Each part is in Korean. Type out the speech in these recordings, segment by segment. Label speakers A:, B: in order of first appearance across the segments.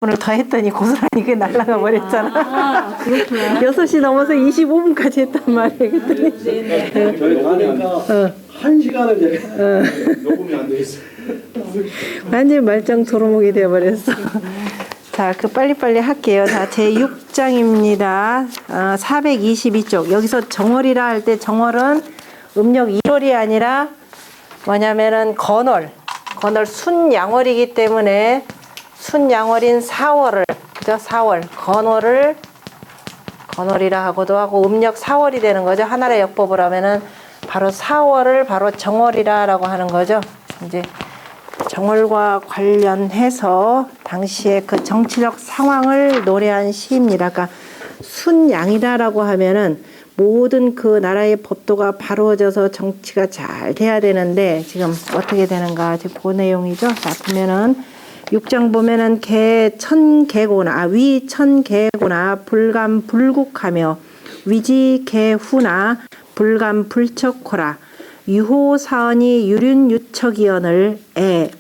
A: 분을 더 했더니 고스란히 그게 날아가 버렸잖아.
B: 아, 그렇구나.
A: 6시 넘어서 25분까지 했단 말이에요. 그랬더니
C: 저희 가니까 1시간을 제가 녹음이 안 돼 있어요.
A: 완전히 말짱 도루묵이 되어버렸어. 자, 그 빨리빨리 할게요. 자, 제6장입니다. 422쪽. 여기서 정월이라 할 때 정월은 음력 1월이 아니라 뭐냐면은 건월 순양월이기 때문에 순양월인 4월을, 그죠? 4월. 건월이라 하고도 하고 음력 4월이 되는 거죠. 하나의 역법을 하면은 바로 4월을 바로 정월이라고 하는 거죠. 이제 정월과 관련해서 당시에 그 정치적 상황을 노래한 시입니다. 그러니까 순양이다라고 하면은 모든 그 나라의 법도가 바로워져서 정치가 잘 돼야 되는데 지금 어떻게 되는가 지금 그 내용이죠. 자, 보면은 6장 보면은 위천개고나 불감불국하며 위지개후나 불감불척호라 유호사언이 유륜유척이언을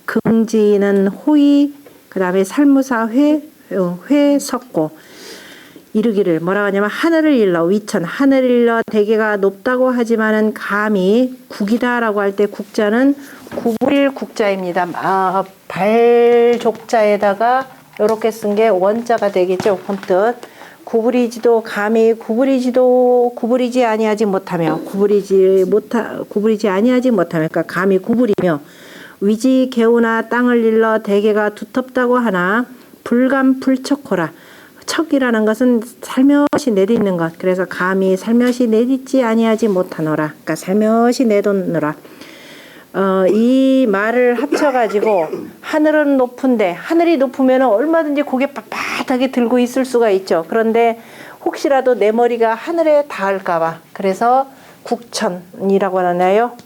A: 긍지는 호의 그 다음에 살무사 회석고 이르기를 뭐라고 하냐면 하늘을 일러 위천 하늘을 일러 대개가 높다고 하지만은 감히 국이다라고 할 때 국자는 구부릴 국자입니다. 발족자에다가 이렇게 쓴 게 원자가 되겠죠. 본뜻 구부리지도 감히 구부리지 아니하지 못하며 구부리지 아니하지 못하며 그러니까 감히 구부리며 위지 개우나 땅을 일러 대개가 두텁다고 하나 불감불척호라 척이라는 것은 살며시 내딛는 것. 그래서 감히 살며시 내딛지 아니하지 못하노라. 그러니까 살며시 내놓노라. 이 말을 합쳐가지고 하늘은 높은데 하늘이 높으면 얼마든지 고개 빳빳하게 들고 있을 수가 있죠. 그런데 혹시라도 내 머리가 하늘에 닿을까봐 그래서 국천이라고 하나요?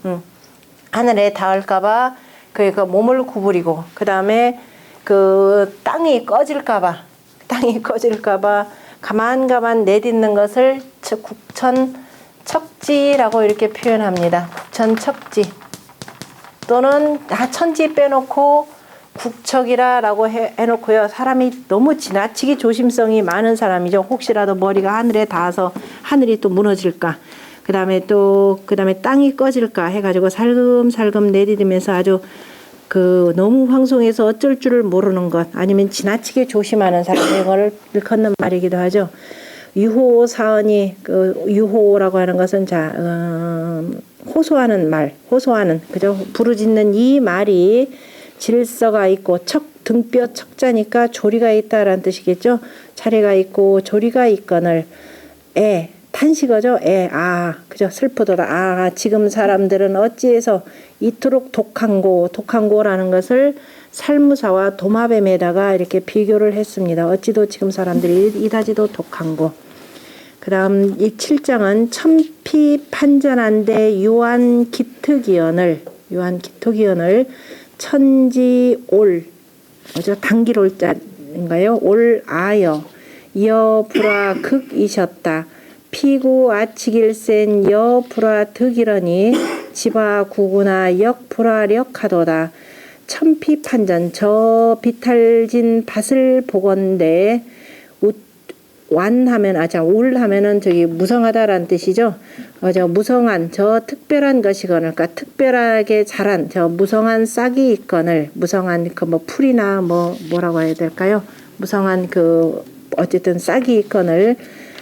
A: 하늘에 닿을까봐 그 몸을 구부리고 그 다음에 그 땅이 꺼질까봐 가만 내딛는 것을 국천척지라고 이렇게 표현합니다. 국천척지 또는 천지 빼놓고 국척이라고 해놓고요. 사람이 너무 지나치게 조심성이 많은 사람이죠. 혹시라도 머리가 하늘에 닿아서 하늘이 또 무너질까. 그 다음에 땅이 꺼질까 해가지고 살금살금 내디디면서 아주 너무 황송해서 어쩔 줄을 모르는 것 아니면 지나치게 조심하는 사람의 걸 일컫는 말이기도 하죠. 유호사언이 유호라고 하는 것은 호소하는 그죠? 부르짖는 이 말이 질서가 있고 등뼈 척자니까 조리가 있다라는 뜻이겠죠. 차례가 있고 조리가 있거늘 탄식어죠. 그죠? 슬프도다. 지금 사람들은 어찌해서 이토록 독한고라는 것을 살무사와 도마뱀에다가 이렇게 비교를 했습니다. 어찌도 지금 사람들이 이다지도 독한고. 그 다음 이 7장은 천피판전한데 유한기특이언을 천지올 당길올자인가요? 올아여 여불화 극이셨다. 피구 아치길센 여불화 득이러니 지바 구구나 역불화력하도다. 천피판전 저 비탈진 밭을 보건대 울하면은 무성하다라는 뜻이죠. 무성한 저 특별한 것이거늘 그러니까 특별하게 자란 저 무성한 싹이 있거늘 무성한 풀이나 뭐라고 해야 될까요? 무성한 어쨌든 싹이 있거늘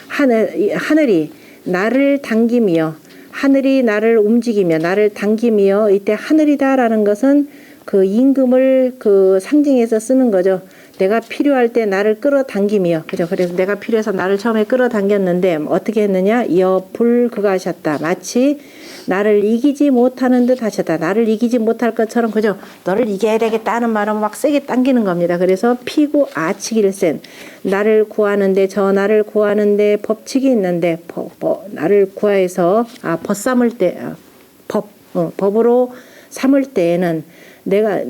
A: 하늘이 나를 당기며 하늘이 나를 움직이며 나를 당기며 이때 하늘이다라는 것은 임금을 상징해서 쓰는 거죠. 내가 필요할 때 나를 끌어당기며 그죠? 그래서 내가 필요해서 나를 처음에 끌어당겼는데 어떻게 했느냐? 불그가하셨다. 마치 나를 이기지 못하는 듯 하셨다. 나를 이기지 못할 것처럼 그죠? 너를 이겨야 되겠다 하는 말은 막 세게 당기는 겁니다. 그래서 피고 아치길센 나를 구하는데 법칙이 있는데 나를 구하여서 벗삼을 때 법으로 삼을 때에는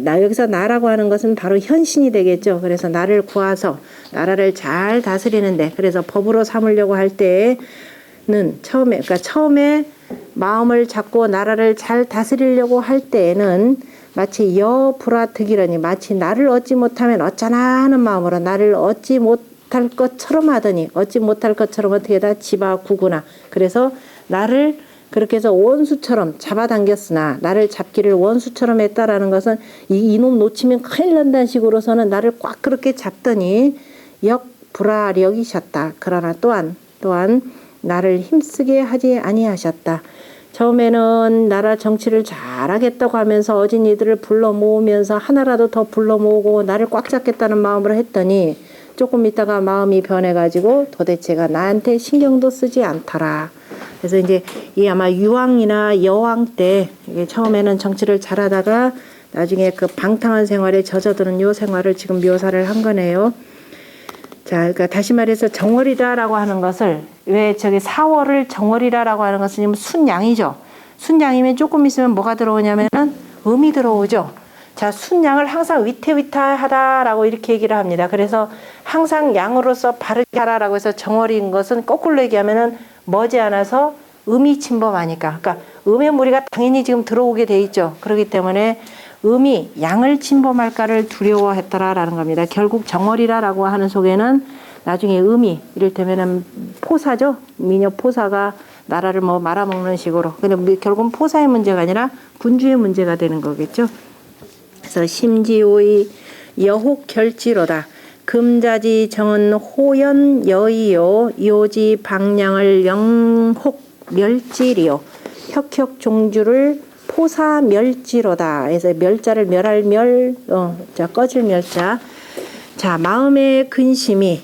A: 여기서 나라고 하는 것은 바로 현신이 되겠죠. 그래서 나를 구하서 나라를 잘 다스리는데 그래서 법으로 삼으려고 할 때는 처음에 마음을 잡고 나라를 잘 다스리려고 할 때에는 마치 여불화 득이러니 마치 나를 얻지 못하면 어쩌나 하는 마음으로 나를 얻지 못할 것처럼 하더니 얻지 못할 것처럼 어떻게 다 집어구구나. 그래서 나를 그렇게 해서 원수처럼 잡아당겼으나 나를 잡기를 원수처럼 했다라는 것은 이놈 놓치면 큰일 난다는 식으로서는 나를 꽉 그렇게 잡더니 역불화력이셨다. 그러나 또한 나를 힘쓰게 하지 아니하셨다. 처음에는 나라 정치를 잘하겠다고 하면서 어진이들을 불러 모으면서 하나라도 더 불러 모으고 나를 꽉 잡겠다는 마음으로 했더니 조금 있다가 마음이 변해가지고 도대체가 나한테 신경도 쓰지 않더라. 그래서 이제 이 아마 유왕이나 여왕 때 이게 처음에는 정치를 잘하다가 나중에 그 방탕한 생활에 젖어드는 요 생활을 지금 묘사를 한 거네요. 자, 그러니까 다시 말해서 정월이다라고 하는 것을 왜 저기 4월을 정월이다라고 하는 것은 순양이죠. 순양이면 조금 있으면 뭐가 들어오냐면은 음이 들어오죠. 자, 순양을 항상 위태위태하다라고 이렇게 얘기를 합니다. 그래서 항상 양으로서 바르게 하라라고 해서 정월인 것은 거꾸로 얘기하면은 머지않아서 음이 침범하니까. 그러니까 음의 무리가 당연히 지금 들어오게 돼 있죠. 그렇기 때문에 음이 양을 침범할까를 두려워했더라라는 겁니다. 결국 정월이라라고 하는 속에는 나중에 음이 이를테면은 포사죠. 미녀 포사가 나라를 뭐 말아먹는 식으로. 근데 결국은 포사의 문제가 아니라 군주의 문제가 되는 거겠죠. 그래서 심지오의 여혹 결지로다. 금자지 정은 호연 여의요 요지 방량을 영혹 멸지리요 혁혁 종주를 포사 멸지로다. 그래서 멸자를 멸할 자 꺼질 멸자. 자, 마음의 근심이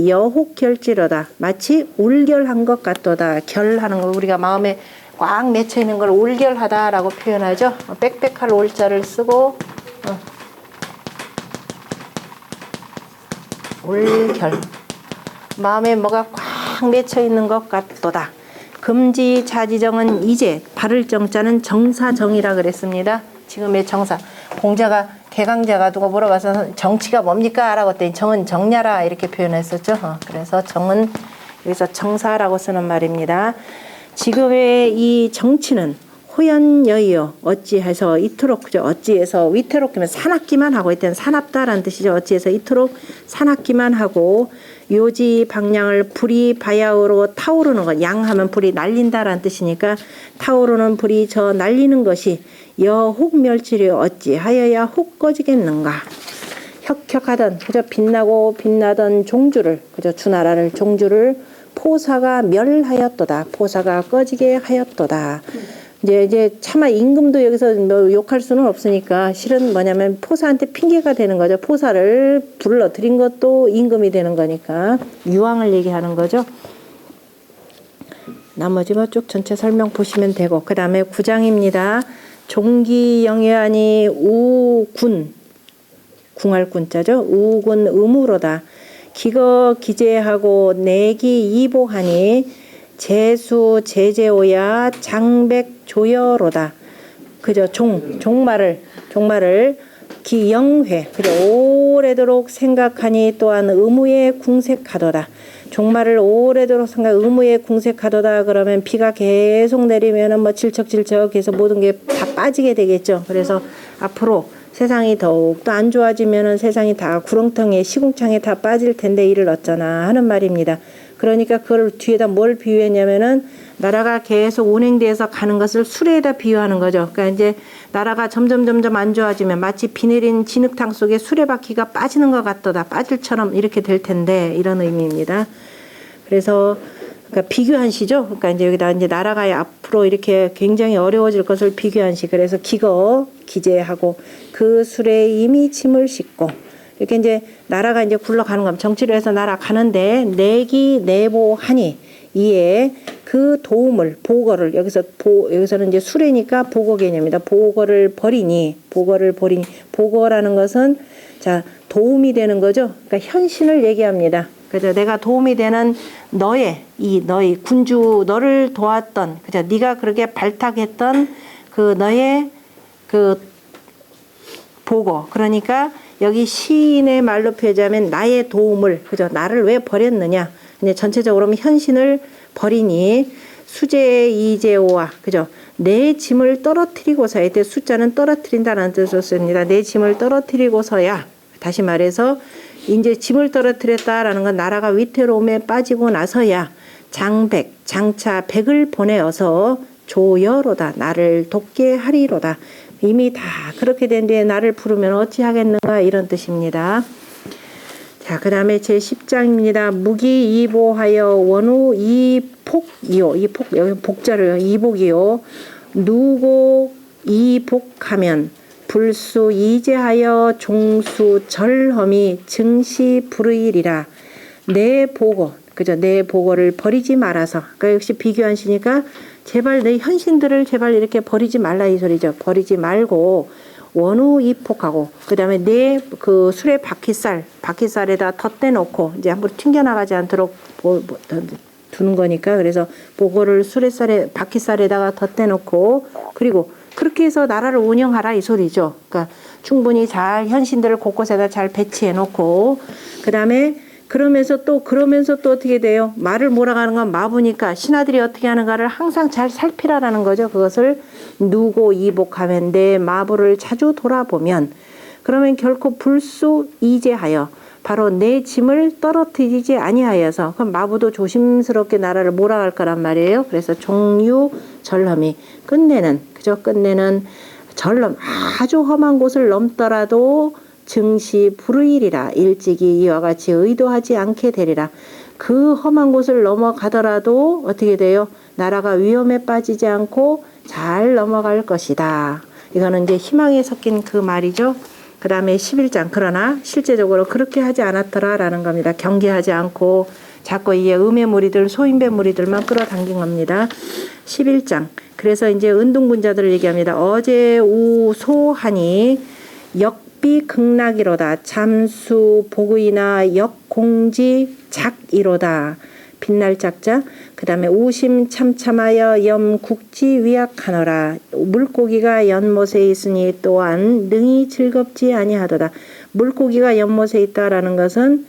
A: 여혹 결지로다. 마치 울결한 것 같도다. 결하는 거 우리가 마음에 꽉 맺혀 있는 걸 울결하다라고 표현하죠. 빽빽할 올자를 쓰고 울결. 마음에 뭐가 꽉 맺혀 있는 것 같도다. 금지 자지정은 이제 바를 정자는 정사정이라 그랬습니다. 지금의 정사. 공자가 개강자가 누가 물어봐서 정치가 뭡니까? 라고 했더니 정은 정야라 이렇게 표현했었죠. 그래서 정은 여기서 정사라고 쓰는 말입니다. 지금의 이 정치는 호연여의요. 어찌해서 이토록 그죠? 어찌해서 위태롭기만 사납기만 하고 있다는 사납다라는 뜻이죠. 어찌해서 이토록 사납기만 하고 요지 방량을 불이 바야흐로 타오르는 것. 양하면 불이 날린다라는 뜻이니까 타오르는 불이 저 날리는 것이 여혹 멸치려 어찌하여야 혹 꺼지겠는가. 혁혁하던 그저 빛나던 종주를 그저 주나라를 종주를 포사가 멸하였도다. 포사가 꺼지게 하였도다. 이제 차마 임금도 여기서 뭐 욕할 수는 없으니까 실은 뭐냐면 포사한테 핑계가 되는 거죠. 포사를 불러들인 것도 임금이 되는 거니까 유황을 얘기하는 거죠. 나머지 뭐 쭉 전체 설명 보시면 되고 그 다음에 9장입니다. 종기영예하니 우군 궁할군자죠. 우군 음으로다. 기거 기재하고 내기 이보하니 제수 제제오야 장백 조여로다. 그저 종말을 기영회 그저 오래도록 생각하니 또한 의무에 궁색하도다. 종말을 오래도록 생각 의무에 궁색하도다. 그러면 비가 계속 내리면은 뭐 질척질척 해서 모든 게 다 빠지게 되겠죠. 그래서 앞으로 세상이 더욱더 안 좋아지면은 세상이 다 구렁텅이에 시궁창에 다 빠질 텐데 이를 어쩌나 하는 말입니다. 그러니까 그걸 뒤에다 뭘 비유했냐면은 나라가 계속 운행돼서 가는 것을 수레에다 비유하는 거죠. 그러니까 이제 나라가 점점 안 좋아지면 마치 비 내린 진흙탕 속에 수레바퀴가 빠지는 것 같도다. 빠질처럼 이렇게 될 텐데 이런 의미입니다. 그래서 그러니까 비교한 시죠. 그러니까 이제 여기다 이제 나라가 앞으로 이렇게 굉장히 어려워질 것을 비교한 시. 그래서 기거 기재하고 그 수레에 이미 짐을 싣고 이렇게 이제 나라가 이제 굴러가는 겁니다. 정치를 해서 나라 가는데 내기 내보하니 이에 그 도움을 보거를 여기서는 이제 수레니까 보거 개념이다. 보거를 버리니 보거라는 것은 자 도움이 되는 거죠. 그러니까 현신을 얘기합니다. 그래서 내가 도움이 되는 너의 군주 너를 도왔던 그죠? 네가 그렇게 발탁했던 그 너의 그 보고 그러니까 여기 시인의 말로 표현하면 나의 도움을 그죠? 나를 왜 버렸느냐? 근데 전체적으로는 현신을 버리니 수제 이제오와 그죠? 내 짐을 떨어뜨리고서야 이때 숫자는 떨어뜨린다는 뜻을 씁니다. 내 짐을 떨어뜨리고서야 다시 말해서 이제 짐을 떨어뜨렸다라는 건 나라가 위태로움에 빠지고 나서야 장백 장차 백을 보내어서 조여로다 나를 돕게 하리로다. 이미 다 그렇게 된 뒤에 나를 부르면 어찌하겠는가 이런 뜻입니다. 자, 그 다음에 제10장입니다. 무기이보하여 원우 이폭이요. 이폭, 여기 복자를 이복이요. 누고 이복하면 불수 이제하여 종수 절험이 증시 불의리라. 내 보고, 그죠? 내 보고를 버리지 말아서. 그러니까 역시 비교하시니까 제발 내 현신들을 제발 이렇게 버리지 말라 이 소리죠. 버리지 말고 원우 이폭하고 그 다음에 내 그 수레 바퀴살에다 덧대 놓고 이제 함부로 튕겨나가지 않도록 두는 거니까 그래서 보고를 바퀴살에다가 덧대 놓고 그리고 그렇게 해서 나라를 운영하라 이 소리죠. 그러니까 충분히 잘 현신들을 곳곳에다 잘 배치해 놓고 그 다음에 그러면서 또 어떻게 돼요? 말을 몰아가는 건 마부니까 신하들이 어떻게 하는가를 항상 잘 살피라라는 거죠. 그것을 누고 이복하면 내 마부를 자주 돌아보면 그러면 결코 불수 이제하여 바로 내 짐을 떨어뜨리지 아니하여서 그럼 마부도 조심스럽게 나라를 몰아갈 거란 말이에요. 그래서 종유 절럼이 끝내는 절럼 아주 험한 곳을 넘더라도 증시 불의리라 일찍이 이와 같이 의도하지 않게 되리라. 그 험한 곳을 넘어가더라도 어떻게 돼요? 나라가 위험에 빠지지 않고 잘 넘어갈 것이다. 이거는 이제 희망이 섞인 그 말이죠. 그 다음에 11장 그러나 실제적으로 그렇게 하지 않았더라라는 겁니다. 경계하지 않고 자꾸 이게 음의 무리들 소인배 무리들만 끌어당긴 겁니다. 11장 그래서 이제 은둥군자들을 얘기합니다. 어제 우소하니 역비극락이로다 잠수 복의나 역공지 작이로다 빛날 작자 그 다음에 우심 참참하여 염국지 위약하노라 물고기가 연못에 있으니 또한 능히 즐겁지 아니하도다. 물고기가 연못에 있다라는 것은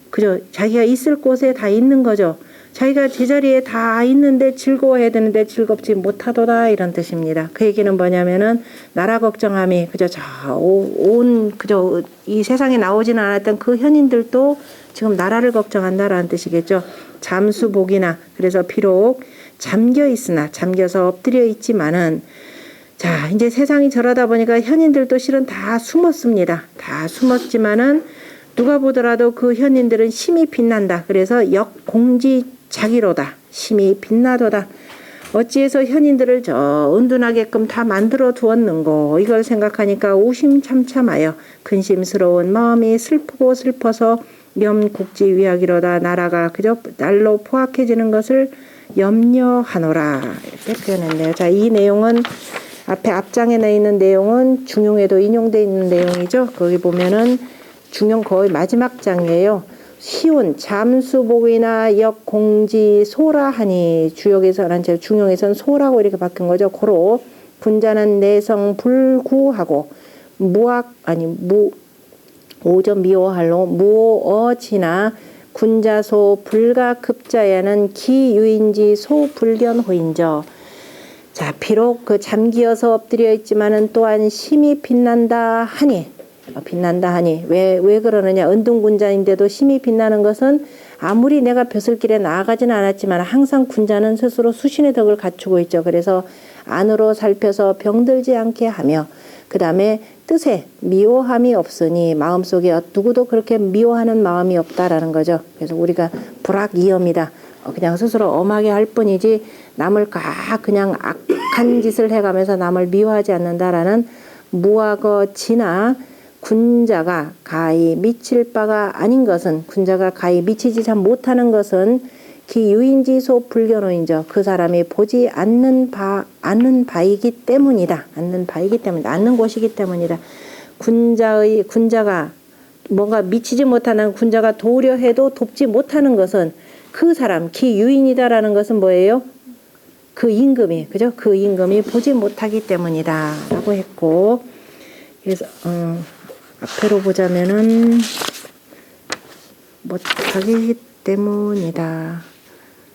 A: 그죠 자기가 있을 곳에 다 있는 거죠. 자기가 제자리에 다 있는데 즐거워해야 되는데 즐겁지 못하도다 이런 뜻입니다. 그 얘기는 뭐냐면은 나라 걱정함이 그죠 그죠 이 세상에 나오지는 않았던 그 현인들도 지금 나라를 걱정한다라는 뜻이겠죠. 잠수복이나 그래서 비록 잠겨서 엎드려 있지만은 자 이제 세상이 저러다 보니까 현인들도 실은 다 숨었습니다. 다 숨었지만은 누가 보더라도 그 현인들은 심히 빛난다. 그래서 역공지자기로다. 심히 빛나도다. 어찌해서 현인들을 저 은둔하게끔 다 만들어 두었는고 이걸 생각하니까 우심참참하여 근심스러운 마음이 슬프고 슬퍼서 염국지 위하기로다. 나라가 그저 날로 포악해지는 것을 염려하노라. 이렇게 표현했네요. 자, 이 내용은 앞장에 나 있는 내용은 중용에도 인용되어 있는 내용이죠. 거기 보면은 중용 거의 마지막 장이에요. 시운 잠수복이나 역공지 소라하니 주역에서는 중용에서는 소라고 이렇게 바뀐 거죠. 고로 군자는 내성 불구하고 오점 미오할로 무어지나 군자소 불가급자야는 기유인지 소불견호인저. 자 비록 그 잠기어서 엎드려 있지만은 또한 심히 빛난다 하니 왜 그러느냐 은둔군자인데도 심히 빛나는 것은 아무리 내가 벼슬길에 나아가지는 않았지만 항상 군자는 스스로 수신의 덕을 갖추고 있죠. 그래서 안으로 살펴서 병들지 않게 하며 그 다음에 뜻에 미워함이 없으니 마음속에 누구도 그렇게 미워하는 마음이 없다라는 거죠. 그래서 우리가 불악이엄이다. 그냥 스스로 엄하게 할 뿐이지 남을 그냥 악한 짓을 해가면서 남을 미워하지 않는다라는 무악어지나 군자가 가히 미칠 바가 아닌 것은 군자가 가히 미치지 참 못하는 것은 기유인지소 불견호인저 그 사람이 보지 않는 바이기 때문이다. 않는 곳이기 때문이다. 군자가 뭔가 미치지 못하는 군자가 도우려 해도 돕지 못하는 것은 그 사람 기유인이다라는 것은 뭐예요? 그 임금이 그죠? 그 임금이 보지 못하기 때문이다라고 했고 그래서 앞으로 보자면은 못하기 때문이다.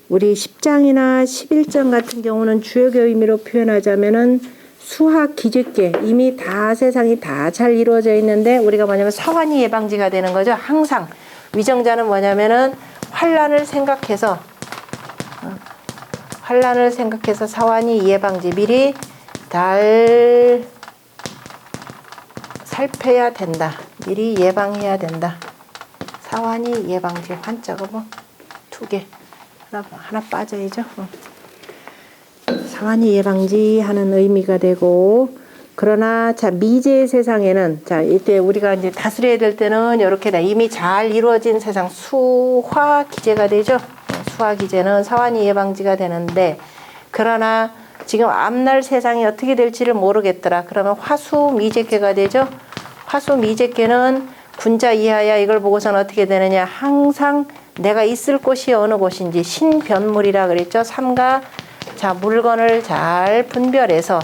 A: 우리 10장이나 11장 같은 경우는 주역의 의미로 표현하자면은 수학 기적계 이미 다 세상이 다 잘 이루어져 있는데 우리가 뭐냐면 사환이 예방지가 되는 거죠. 항상 위정자는 뭐냐면은 환란을 생각해서 사환이 예방지 미리 잘 살펴야 된다. 미리 예방해야 된다. 사환이 예방지 환자가 뭐 2개 하나 빠져야죠. 사환이 예방지 하는 의미가 되고 그러나 자 미제의 세상에는 자 이때 우리가 이제 다스려야 될 때는 이렇게 이미 잘 이루어진 세상 수화 기제가 되죠. 수화 기제는 사환이 예방지가 되는데 그러나 지금 앞날 세상이 어떻게 될지를 모르겠더라. 그러면 화수 미제계가 되죠. 화수 미제계는 군자 이하야 이걸 보고서는 어떻게 되느냐. 항상 내가 있을 곳이 어느 곳인지 신변물이라 그랬죠. 삼가 자 물건을 잘 분별해서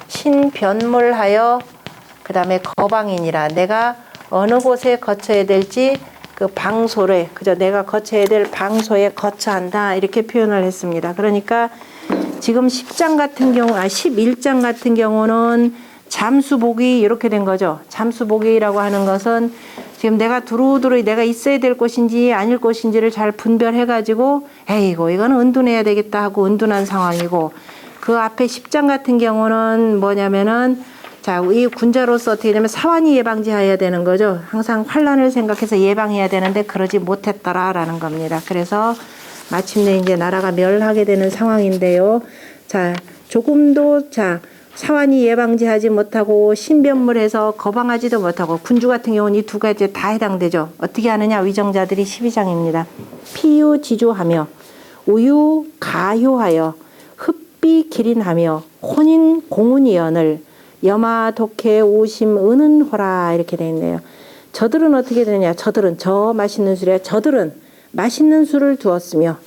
A: 신변물하여 그 다음에 거방이니라 내가 어느 곳에 거쳐야 될지 그 방소를 그저 내가 거쳐야 될 방소에 거처한다 이렇게 표현을 했습니다. 그러니까 지금 10장 같은 경우 11장 같은 경우는 잠수복이 이렇게 된 거죠. 잠수복이라고 하는 것은 지금 내가 두루두루 내가 있어야 될 곳인지 아닐 곳인지를 잘 분별해 가지고 에이고 이거는 은둔해야 되겠다 하고 은둔한 상황이고 그 앞에 10장 같은 경우는 뭐냐면은 자, 이 군자로서 어떻게 되면 사환이 예방지해야 되는 거죠. 항상 환란을 생각해서 예방해야 되는데 그러지 못했더라라는 겁니다. 그래서 마침내 이제 나라가 멸하게 되는 상황인데요. 자, 조금도 자 사환이 예방지하지 못하고 신변물해서 거방하지도 못하고 군주 같은 경우는 이 두 가지에 다 해당되죠. 어떻게 하느냐 위정자들이 12장입니다. 피유지조하며 우유 가효하여 흡비 기린하며 혼인 공운이연을 여마 독해 오심 은은호라 이렇게 되어 있네요. 저들은 어떻게 되느냐. 저들은 저 맛있는 술에 저들은 맛있는 술을 두었으며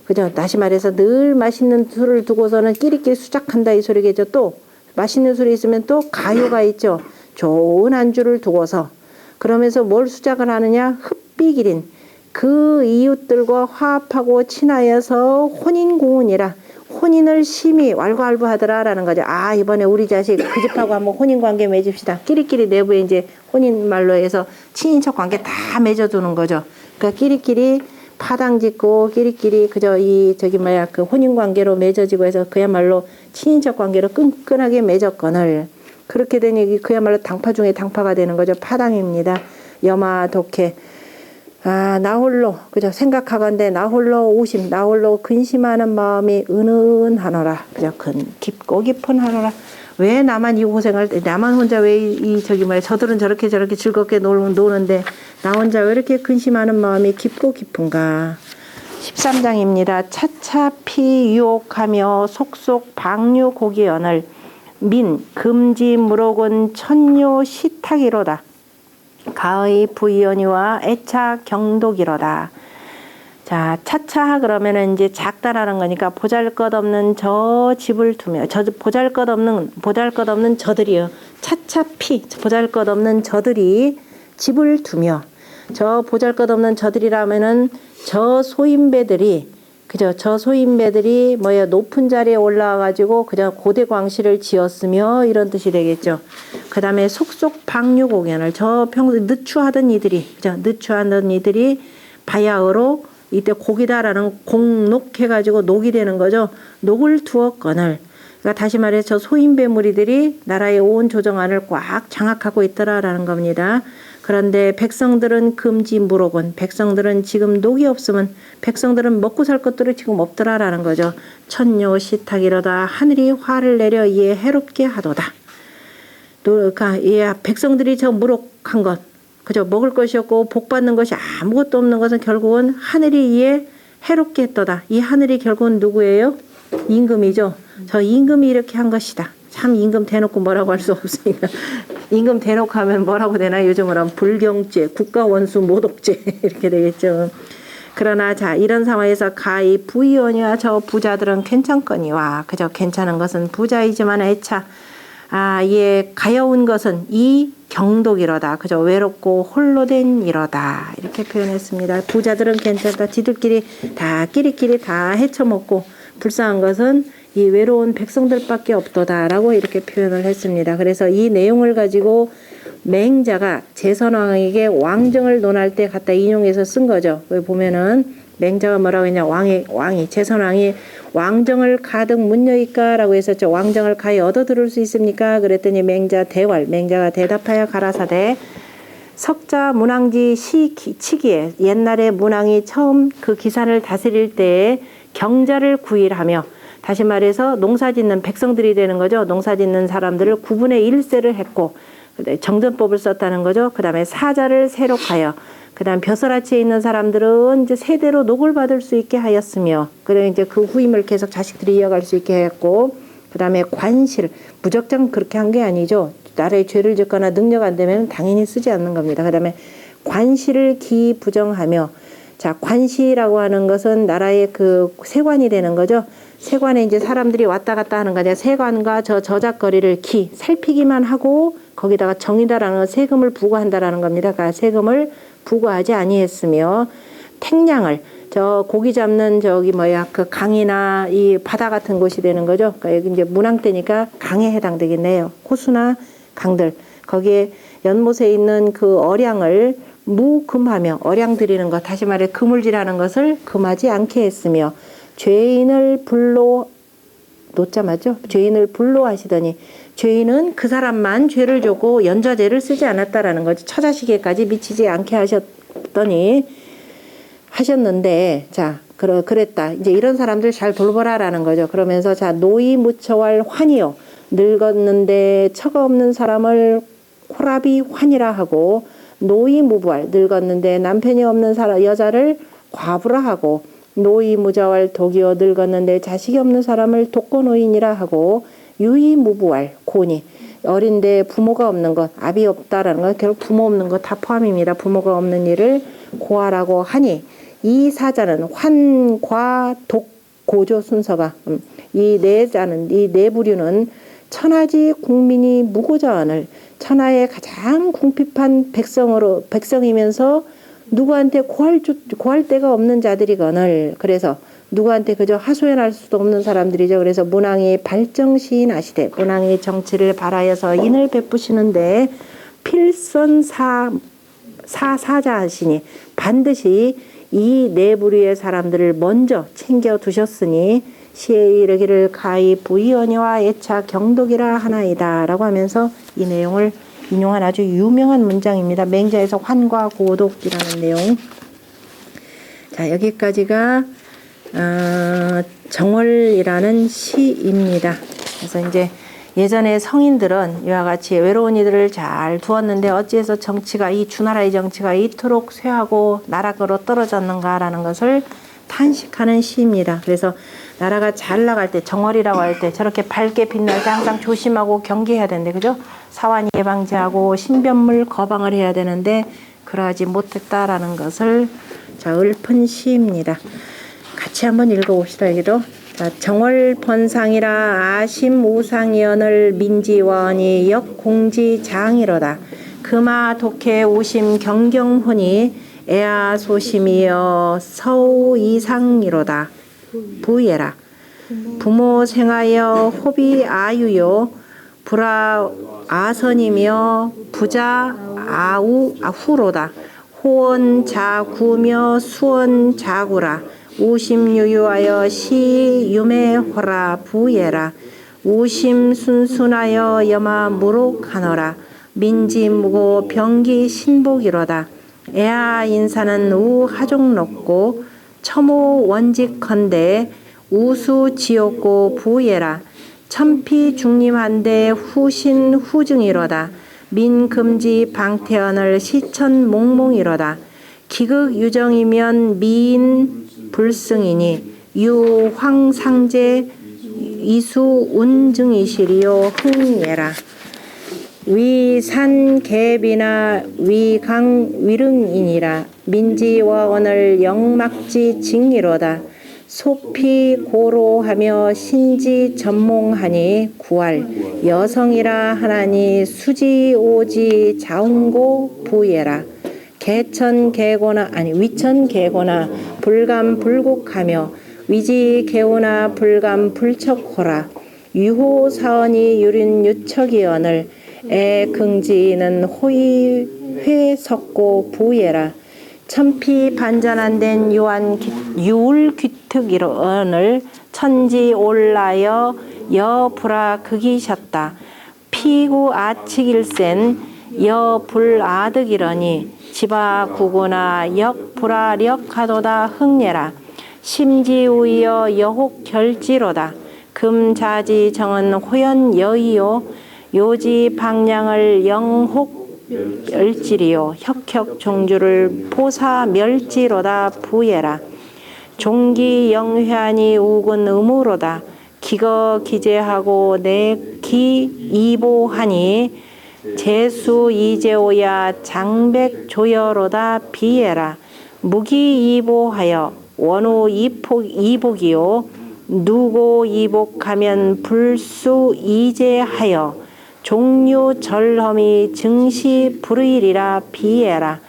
A: 그죠. 다시 말해서 늘 맛있는 술을 두고서는 끼리끼리 수작한다 이 소리겠죠. 또 맛있는 술이 있으면 또 가요가 있죠. 좋은 안주를 두고서 그러면서 뭘 수작을 하느냐. 흡비기린 그 이웃들과 화합하고 친하여서 혼인공운이라 혼인을 심히 왈가왈부하더라라는 거죠. 아 이번에 우리 자식 그 집하고 한번 혼인관계 맺읍시다. 끼리끼리 내부에 이제 혼인말로 해서 친인척 관계 다 맺어두는 거죠. 그러니까 끼리끼리 파당 짓고 끼리끼리 그저 이 저기 뭐야 그 혼인관계로 맺어지고 해서 그야말로 친인척 관계로 끈끈하게 맺었거늘 그렇게 되니 그야말로 당파 중에 당파가 되는 거죠. 파당입니다. 여마 독해 아, 나 홀로, 그죠? 생각하건대 나 홀로 오심, 나 홀로 근심하는 마음이 은은하노라. 그죠? 깊고 깊은 하노라. 왜 나만 이 고생할 때, 나만 혼자 왜 저기 뭐야, 저들은 저렇게 즐겁게 노는데, 나 혼자 왜 이렇게 근심하는 마음이 깊고 깊은가. 13장입니다. 차차피 유혹하며 속속 방류 고기연을 민, 금지 무록은 천요 시타기로다. 가의 부이언이와 애차 경독이로다. 자, 차차 그러면은 이제 작다라는 거니까 보잘것없는 저 집을 두며 보잘것없는 저들이요. 차차피 보잘것없는 저들이 집을 두며 저 보잘것없는 저들이라면은 저 소인배들이 그죠? 저 소인배들이 뭐야 높은 자리에 올라와 가지고 그저 고대 광시를 지었으며 이런 뜻이 되겠죠. 그다음에 속속 방류 공연을 저 평소 늦추하던 이들이 그죠? 늦추하던 이들이 바야흐로 이때 곡이다라는 공녹해 가지고 녹이 되는 거죠. 녹을 두었거늘. 그러니까 다시 말해서 저 소인배 무리들이 나라의 온 조정안을 꽉 장악하고 있더라라는 겁니다. 그런데 백성들은 금지 무록은 백성들은 지금 녹이 없으면 백성들은 먹고 살 것들이 지금 없더라라는 거죠. 천요 시탁이로다 하늘이 화를 내려 이에 해롭게 하도다. 그러니까 백성들이 저 무록한 것 그저 먹을 것이 없고 복 받는 것이 아무것도 없는 것은 결국은 하늘이 이에 해롭게 했도다. 이 하늘이 결국은 누구예요? 임금이죠. 저 임금이 이렇게 한 것이다. 참 임금 대놓고 뭐라고 할 수 없으니까 임금 대놓고 하면 뭐라고 되나 요즘으로 하면 불경죄, 국가원수 모독죄 이렇게 되겠죠. 그러나 자 이런 상황에서 가히 부의원이와 저 부자들은 괜찮거니와 그저 괜찮은 것은 부자이지만 애차 예, 가여운 것은 이 경독이로다. 그죠? 외롭고 홀로 된 이로다. 이렇게 표현했습니다. 부자들은 괜찮다. 지들끼리 다 끼리끼리 다 헤쳐먹고 불쌍한 것은 이 외로운 백성들밖에 없도다라고 이렇게 표현을 했습니다. 그래서 이 내용을 가지고 맹자가 제선왕에게 왕정을 논할 때 갖다 인용해서 쓴 거죠. 거기 보면은 맹자가 뭐라고 했냐, 왕이 제선왕이 왕정을 가득 문여이까라고 했었죠. 왕정을 가히 얻어 들을 수 있습니까? 그랬더니 맹자가 대답하여 가라사대 석자 문왕지 치기에 옛날에 문왕이 처음 그 기산을 다스릴 때에 경자를 구일하며, 다시 말해서 농사짓는 백성들이 되는 거죠. 농사짓는 사람들을 9분의 1세를 했고 정전법을 썼다는 거죠. 그 다음에 사자를 세록하여, 그 다음 벼슬아치에 있는 사람들은 이제 세대로 녹을 받을 수 있게 하였으며, 그래 이제 그 후임을 계속 자식들이 이어갈 수 있게 했고, 그 다음에 관실, 무작정 그렇게 한 게 아니죠. 나라에 죄를 짓거나 능력 안 되면 당연히 쓰지 않는 겁니다. 그 다음에 관실을 기부정하며, 자, 관시라고 하는 것은 나라의 그 세관이 되는 거죠. 세관에 이제 사람들이 왔다 갔다 하는 거냐. 세관과 저 저작거리를 살피기만 하고 거기다가 정이다라는 세금을 부과한다라는 겁니다. 그러니까 세금을 부과하지 아니했으며, 택량을 저 고기 잡는 그 강이나 이 바다 같은 곳이 되는 거죠. 그러니까 여기 이제 문왕 때니까 강에 해당되겠네요. 호수나 강들, 거기에 연못에 있는 그 어량을 무금하며, 어량 드리는 것, 다시 말해 그물질하는 것을 금하지 않게 했으며, 죄인을 불로, 노자 맞죠? 죄인을 불로 하시더니, 죄인은 그 사람만 죄를 줬고 연좌제를 쓰지 않았다라는 거죠. 처자시계까지 미치지 않게 하셨는데, 자, 그랬다. 이제 이런 사람들 잘 돌보라라는 거죠. 그러면서, 자, 노이 무처왈 환이요. 늙었는데 처가 없는 사람을 호라비 환이라 하고, 노이 무부할, 늙었는데 남편이 없는 여자를 과부라 하고, 노이 무자왈 독이요. 늙었는데 자식이 없는 사람을 독거노인이라 하고, 유이 무부할 고니, 어린데 부모가 없는 것, 압이 없다라는 건 결국 부모 없는 것 다 포함입니다. 부모가 없는 일을 고하라고 하니, 이 사자는 환, 과, 독, 고조 순서가, 이 네 부류는 천하지 국민이 무고자언을, 천하의 가장 궁핍한 백성이면서 누구한테 고할 데가 없는 자들이거늘, 그래서 누구한테 그저 하소연할 수도 없는 사람들이죠. 그래서 문왕이 발정시인 하시되, 문왕이 정치를 발하여서 인을 베푸시는데 필선 사자 하시니, 반드시 이 네 부류의 사람들을 먼저 챙겨 두셨으니 시에 이르기를 가히 부의언니와 애차 경독이라 하나이다 라고 하면서 이 내용을 인용한 아주 유명한 문장입니다. 맹자에서 환과 고독이라는 내용. 자, 여기까지가 정월이라는 시입니다. 그래서 이제 예전에 성인들은 이와 같이 외로운 이들을 잘 두었는데 어찌해서 이 주나라의 정치가 이토록 쇠하고 나락으로 떨어졌는가라는 것을 탄식하는 시입니다. 그래서 나라가 잘 나갈 때, 정월이라고 할 때 저렇게 밝게 빛날 때 항상 조심하고 경계해야 되는데, 그죠? 사환 예방제하고 신변물 거방을 해야 되는데 그러하지 못했다라는 것을, 자, 읊은 시입니다. 같이 한번 읽어봅시다. 여기도. 자, 정월번상이라 아심 우상이언을 민지원이 역공지장이로다. 금화 독해 오심 경경훈이 애아 소심이여 서우 이상이로다. 부예라. 부모 생하여 호비 아유요 불아 아선이며 부자 아후로다. 호원 자구며 수원 자구라. 우심유유하여 시유매호라. 부예라. 우심 순순하여 여마 무록하노라. 민지무고 병기 신복이로다. 애아 인사는 우하종 높고 첨호 원직컨대 우수 지옥고 부예라. 천피 중림한데 후신 후증이로다. 민금지 방태언을 시천 몽몽이로다. 기극 유정이면 미인 불승이니 유황상제 이수 운증이시리요 흥예라. 위산개비나 위강 위릉이니라. 민지와 원을 영막지 징이로다. 소피 고로하며 신지 전몽하니 구할 여성이라 하나니 수지 오지 자웅고 부예라. 위천 개고나 불감 불곡하며 위지 개오나 불감 불척호라. 유호 사언이 유린 유척이언을 애 긍지는 호의 회석고 부예라. 천피 반전한된 유울 귀특이언을 천지 올라여 여불아 극이셨다. 피구 아치길센 여불아득이러니 지바 구구나 역불아력하도다 흥예라. 심지우이여 여혹 결지로다. 금자지 정은 호연 여이요 요지 방량을 영혹 멸지리요 혁혁 종주를 포사 멸지로다 부예라. 종기 영회하니 우군 의무로다. 기거 기재하고 내기 이보하니 제수 이제오야 장백 조여로다 비예라. 무기 이보하여 원우 이복이요 누고 이복하면 불수 이제하여 종류 절험이 증시 불의리라 비예라.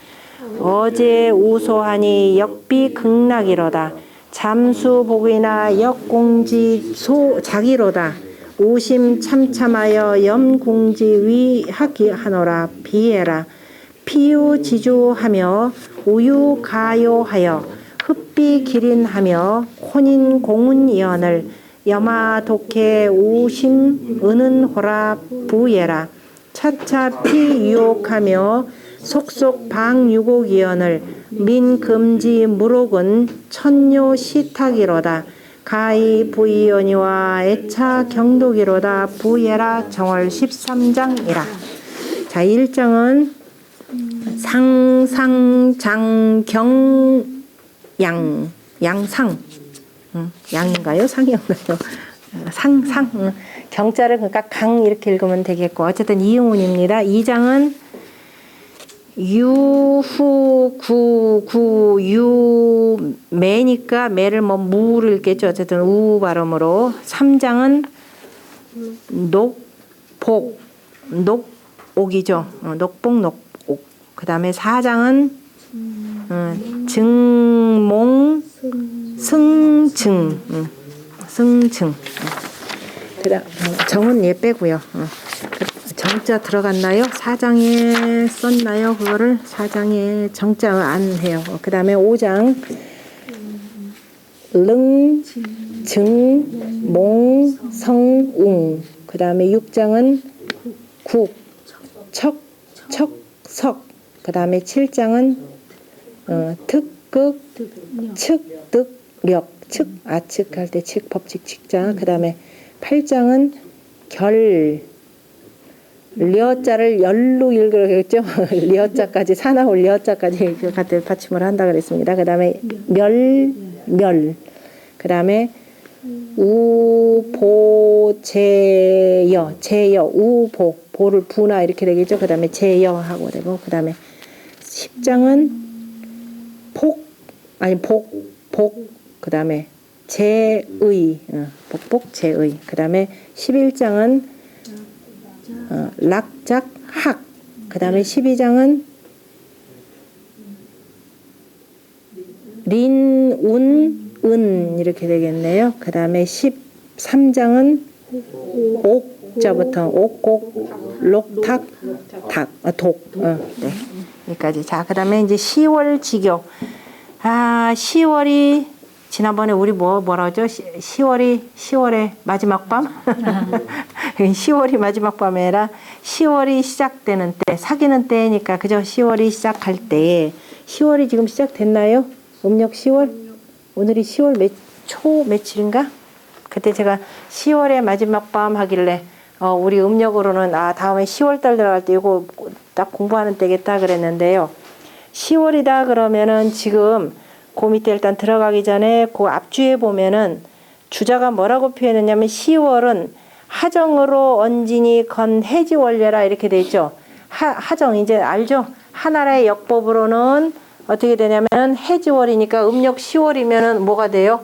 A: 어제 우소하니 역비 극락이로다. 잠수복이나 역공지 자기로다. 오심 참참하여 염공지 위하기하노라 비예라. 피유지주하며 우유가요하여 흡비 기린하며 혼인 공운이언을 여마독해 우심 은은호라 부예라. 차차 피유혹하며 속속 방유곡이언을 민금지 무록은 천뇨 시탁이로다. 가히 부이언이와 애차 경독이로다 부예라. 정월 13장이라. 자, 1장은 상상장경 양상 양인가요? 상이인가요? 상상 경자를 그러니까 강 이렇게 읽으면 되겠고 어쨌든 이응운입니다. 2장은 유후구구 유매니까 매를 뭐 무를 읽겠죠. 어쨌든 우 발음으로. 3장은 녹복 녹옥이죠. 녹복 녹옥. 그 다음에 4장은 증몽 승증 승증. 그다음 정은 얘 빼고요. 정자 들어갔나요? 4장에 썼나요? 그거를 4장에 정자 안 해요. 그 다음에 5장 릉, 증, 몽, 성, 웅. 그 다음에 6장은 국, 척, 석. 그 다음에 7장은 특, 극, 측, 득, 력. 측, 아측 할 때 측, 법칙, 측자. 그 다음에 8장은 결, 리어자를 열로 읽으겠죠. 리어자까지 사나올 리어자까지 같은 받침을 한다 그랬습니다. 그 다음에 멸. 그 다음에 우보 제여 우보 보를 부나 이렇게 되겠죠. 그 다음에 제여 하고 되고 그 다음에 10장은 복 그 다음에 제의 복복 제의. 그 다음에 11장은 락작 학. 그 다음에 12장은 린, 이렇게 되겠네요. 그 다음에 13장은 옥자부터 옥곡, 록탁, 독. 네. 여기까지. 자, 그 다음에 이제 10월 직역. 10월이 지난번에 우리 뭐라죠? 10월의 마지막 밤? 10월이 마지막 밤이 아니라 10월이 시작되는 때, 사귀는 때니까 그죠? 10월이 시작할 때에 10월이 지금 시작됐나요? 음력 10월? 오늘이 10월 초 며칠인가? 그때 제가 10월의 마지막 밤 하길래 우리 음력으로는 다음에 10월달 들어갈 때 이거 딱 공부하는 때겠다 그랬는데요. 10월이다 그러면은 지금 그 밑에 일단 들어가기 전에 그 앞주에 보면은 주자가 뭐라고 표현했냐면 10월은 하정으로 언진이 건 해지원례라 이렇게 돼 있죠. 하정 이제 알죠? 하나라의 역법으로는 어떻게 되냐면 해지월이니까 음력 10월이면은 뭐가 돼요?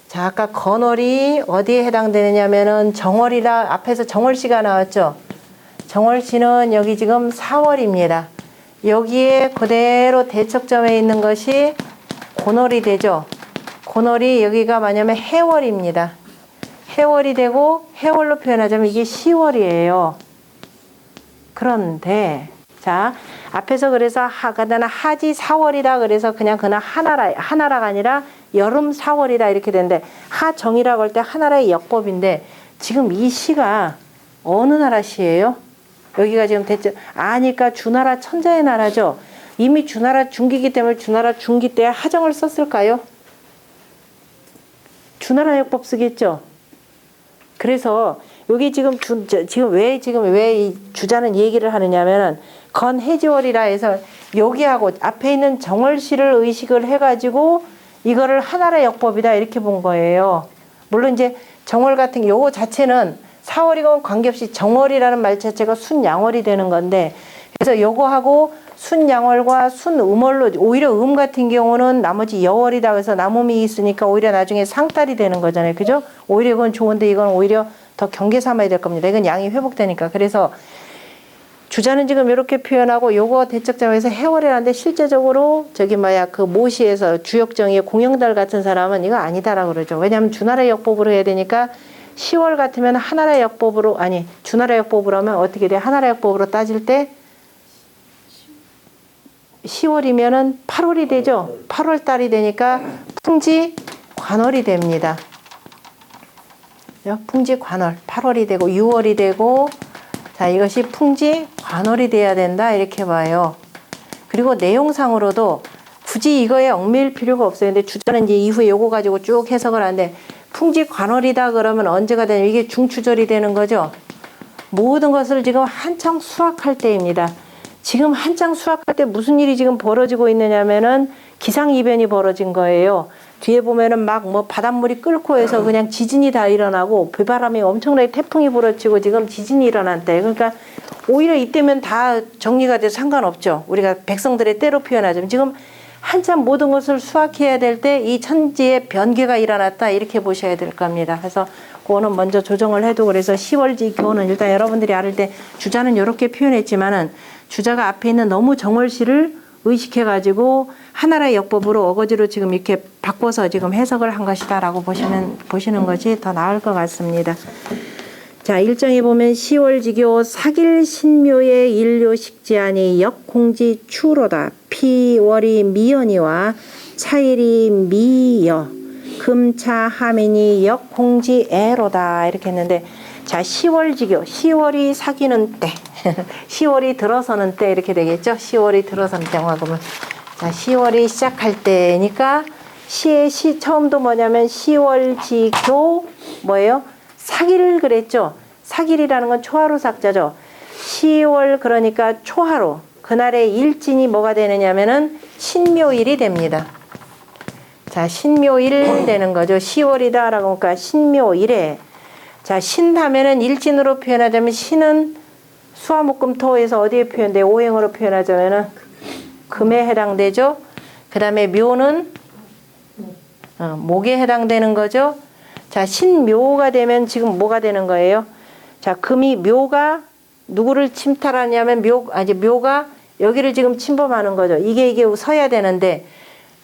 A: 자, 아까 건월이 어디에 해당되느냐면은 정월이라 앞에서 정월시가 나왔죠. 정월시는 여기 지금 4월입니다. 여기에 그대로 대척점에 있는 것이 곤월이 되죠. 곤월이 여기가 뭐냐면 해월입니다. 해월이 되고 해월로 표현하자면 이게 10월이에요. 그런데 자, 앞에서 그래서 하지 4월이다 그래서 그냥 하나라가 아니라 여름 4월이다 이렇게 되는데 하정이라고 할 때 하나라의 역법인데 지금 이 시가 어느 나라 시예요? 여기가 지금 아니까 주나라 천자의 나라죠. 이미 주나라 중기이기 때문에 주나라 중기 때 하정을 썼을까요? 주나라 역법 쓰겠죠. 그래서 여기 지금 왜 이 주자는 얘기를 하느냐면은 건해지월이라 해서 여기하고 앞에 있는 정월시를 의식을 해가지고 이거를 하나의 역법이다 이렇게 본 거예요. 물론 이제 정월 같은 요거 자체는 4월이건 관계없이 정월이라는 말 자체가 순양월이 되는 건데 그래서 요거하고 순양월과 순음월로 오히려 같은 경우는 나머지 여월이다 그래서 남음이 있으니까 오히려 나중에 상달이 되는 거잖아요. 그죠? 오히려 이건 좋은데 이건 오히려 더 경계 삼아야 될 겁니다. 이건 양이 회복되니까. 그래서 주자는 지금 이렇게 표현하고 요거 대척점에서 해월이라는데 실제적으로 그 모시에서 주역정의 공영달 같은 사람은 이거 아니다라고 그러죠. 왜냐하면 주나라 역법으로 해야 되니까 10월 같으면 하나라 역법으로 주나라 역법으로 하면 어떻게 돼? 하나라 역법으로 따질 때 10월이면은 8월이 되죠. 8월 달이 되니까 풍지 관월이 됩니다. 풍지 관월 8월이 되고 6월이 되고 자 이것이 풍지 관월이 돼야 된다 이렇게 봐요. 그리고 내용상으로도 굳이 이거에 얽매일 필요가 없어요. 근데 주자는 이제 이후에 요거 가지고 쭉 해석을 하는데 풍지 관월이다 그러면 언제가 되냐 이게 중추절이 되는 거죠. 모든 것을 지금 한창 수확할 때입니다. 지금 한창 수확할 때 무슨 일이 지금 벌어지고 있느냐면은 기상이변이 벌어진 거예요. 뒤에 보면은 막 바닷물이 끓고 해서 그냥 지진이 다 일어나고 비바람이 엄청나게 태풍이 불어치고 지금 지진이 일어났대. 그러니까 오히려 이때면 다 정리가 돼서 상관없죠. 우리가 백성들의 때로 표현하자면 지금 한참 모든 것을 수확해야 될 때 이 천지의 변개가 일어났다 이렇게 보셔야 될 겁니다. 그래서 그거는 먼저 조정을 해도 그래서 10월지 교는 일단 여러분들이 알을 때 주자는 이렇게 표현했지만은 주자가 앞에 있는 너무 정월시를 의식해가지고 하나라의 역법으로 어거지로 지금 이렇게 바꿔서 지금 해석을 한 것이다라고 보시는 것이 더 나을 것 같습니다. 자, 일정에 보면 10월지교 사길 신묘의 일료식지하니 역공지 추로다. 피월이 미연이와 차일이 미여 금차 하민이 역공지 애로다 이렇게 했는데 자 10월지교 10월이 사귀는 때 10월이 들어서는 때 이렇게 되겠죠. 10월이 들어서는 때 그러면 자 10월이 시작할 때니까 시의 시 처음도 뭐냐면 10월지교 뭐예요? 사기를 그랬죠. 사길이라는 건 초하루 삭자죠. 10월 그러니까 초하루 그날의 일진이 뭐가 되느냐면은 신묘일이 됩니다. 자 신묘일 되는 거죠. 10월이다 라고 하니까 신묘일에 자 신하면은 일진으로 표현하자면 신은 수화목금토에서 어디에 표현돼? 오행으로 표현하자면은 금에 해당되죠. 그 다음에 묘는 목에 해당되는 거죠. 자, 신묘가 되면 지금 뭐가 되는 거예요? 자, 금이 묘가 누구를 침탈하냐면 묘가 여기를 지금 침범하는 거죠. 이게 서야 되는데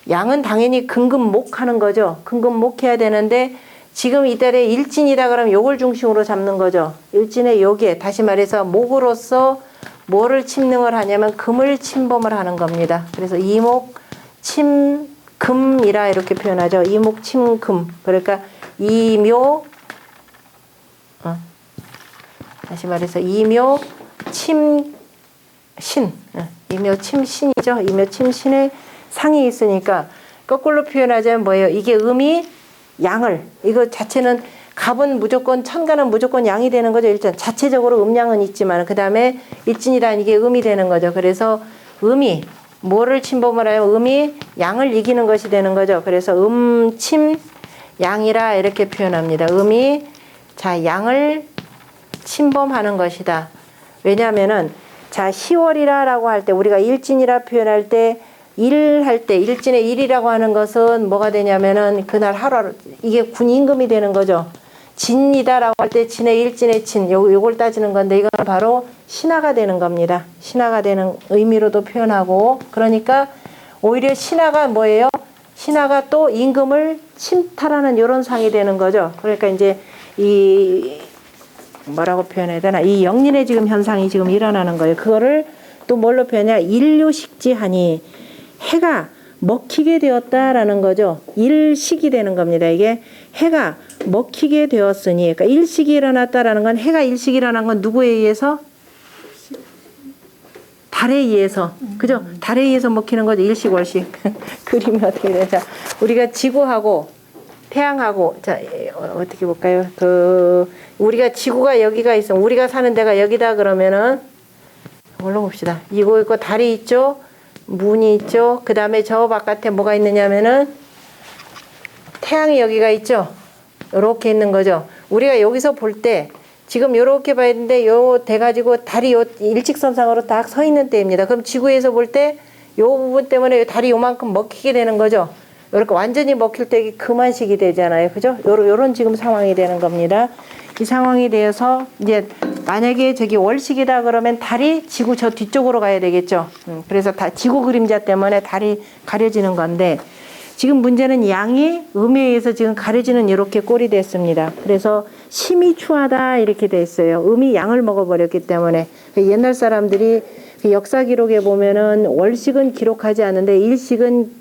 A: 양은 당연히 금금목 하는 거죠. 금금목 해야 되는데 지금 이달에 일진이다 그러면 요걸 중심으로 잡는 거죠. 일진의 요게 다시 말해서 목으로서 뭐를 침능을 하냐면 금을 침범을 하는 겁니다. 그래서 이목 침금이라 이렇게 표현하죠. 이목 침금. 그러니까 이묘 다시 말해서 이묘 침신 이묘 침신이죠. 이묘 침신의 상이 있으니까 거꾸로 표현하자면 뭐예요? 이게 음이 양을 이거 자체는 갑은 무조건 천간은 무조건 양이 되는 거죠. 일단 자체적으로 음양은 있지만 그 다음에 일진이란 이게 음이 되는 거죠. 그래서 음이 뭐를 침범을 하면 음이 양을 이기는 것이 되는 거죠. 그래서 침 양이라 이렇게 표현합니다. 음이 자 양을 침범하는 것이다. 왜냐하면은 자 10월이라라고 할 때 우리가 일진이라 표현할 때 일할 때 일진의 일이라고 하는 것은 뭐가 되냐면은 그날 하루 이게 군 임금이 되는 거죠. 진이다라고 할 때 진의 일진의 진 요걸 따지는 건데 이건 바로 신하가 되는 겁니다. 신하가 되는 의미로도 표현하고 그러니까 오히려 신하가 뭐예요? 신하가 또 임금을 침탈하는 이런 상이 되는 거죠. 그러니까 이제 이 뭐라고 표현해야 되나 이 영린의 지금 현상이 지금 일어나는 거예요. 그거를 또 뭘로 표현해야 일요식지하니 해가 먹히게 되었다라는 거죠. 일식이 되는 겁니다. 이게 해가 먹히게 되었으니 그러니까 일식이 일어났다라는 건 해가 일식이 일어난 건 누구에 의해서? 달에 의해서. 그죠? 달에 의해서 먹히는 거죠. 일식 월식. 그림이 어떻게 되죠? 우리가 지구하고 태양하고 자 어떻게 볼까요? 그 우리가 지구가 여기가 있어. 우리가 사는 데가 여기다 그러면은 뭘로 봅시다. 이거 있고 달이 있죠. 문이 있죠. 그 다음에 저 바깥에 뭐가 있느냐면은 태양이 여기가 있죠. 요렇게 있는 거죠. 우리가 여기서 볼 때 지금 요렇게 봐야 되는데 요 돼가지고 달이 요 일직선상으로 딱 서 있는 때입니다. 그럼 지구에서 볼 때 요 부분 때문에 달이 요만큼 먹히게 되는 거죠. 이렇게 완전히 먹힐 때 그만식이 되잖아요. 그죠? 요런 지금 상황이 되는 겁니다. 이 상황이 되어서 이제 만약에 저기 월식이다 그러면 달이 지구 저 뒤쪽으로 가야 되겠죠. 그래서 지구 그림자 때문에 달이 가려지는 건데 지금 문제는 양이 음에 의해서 지금 가려지는 이렇게 꼴이 됐습니다. 그래서 심히 추하다 이렇게 돼 있어요. 음이 양을 먹어버렸기 때문에 옛날 사람들이 그 역사 기록에 보면은 월식은 기록하지 않는데 일식은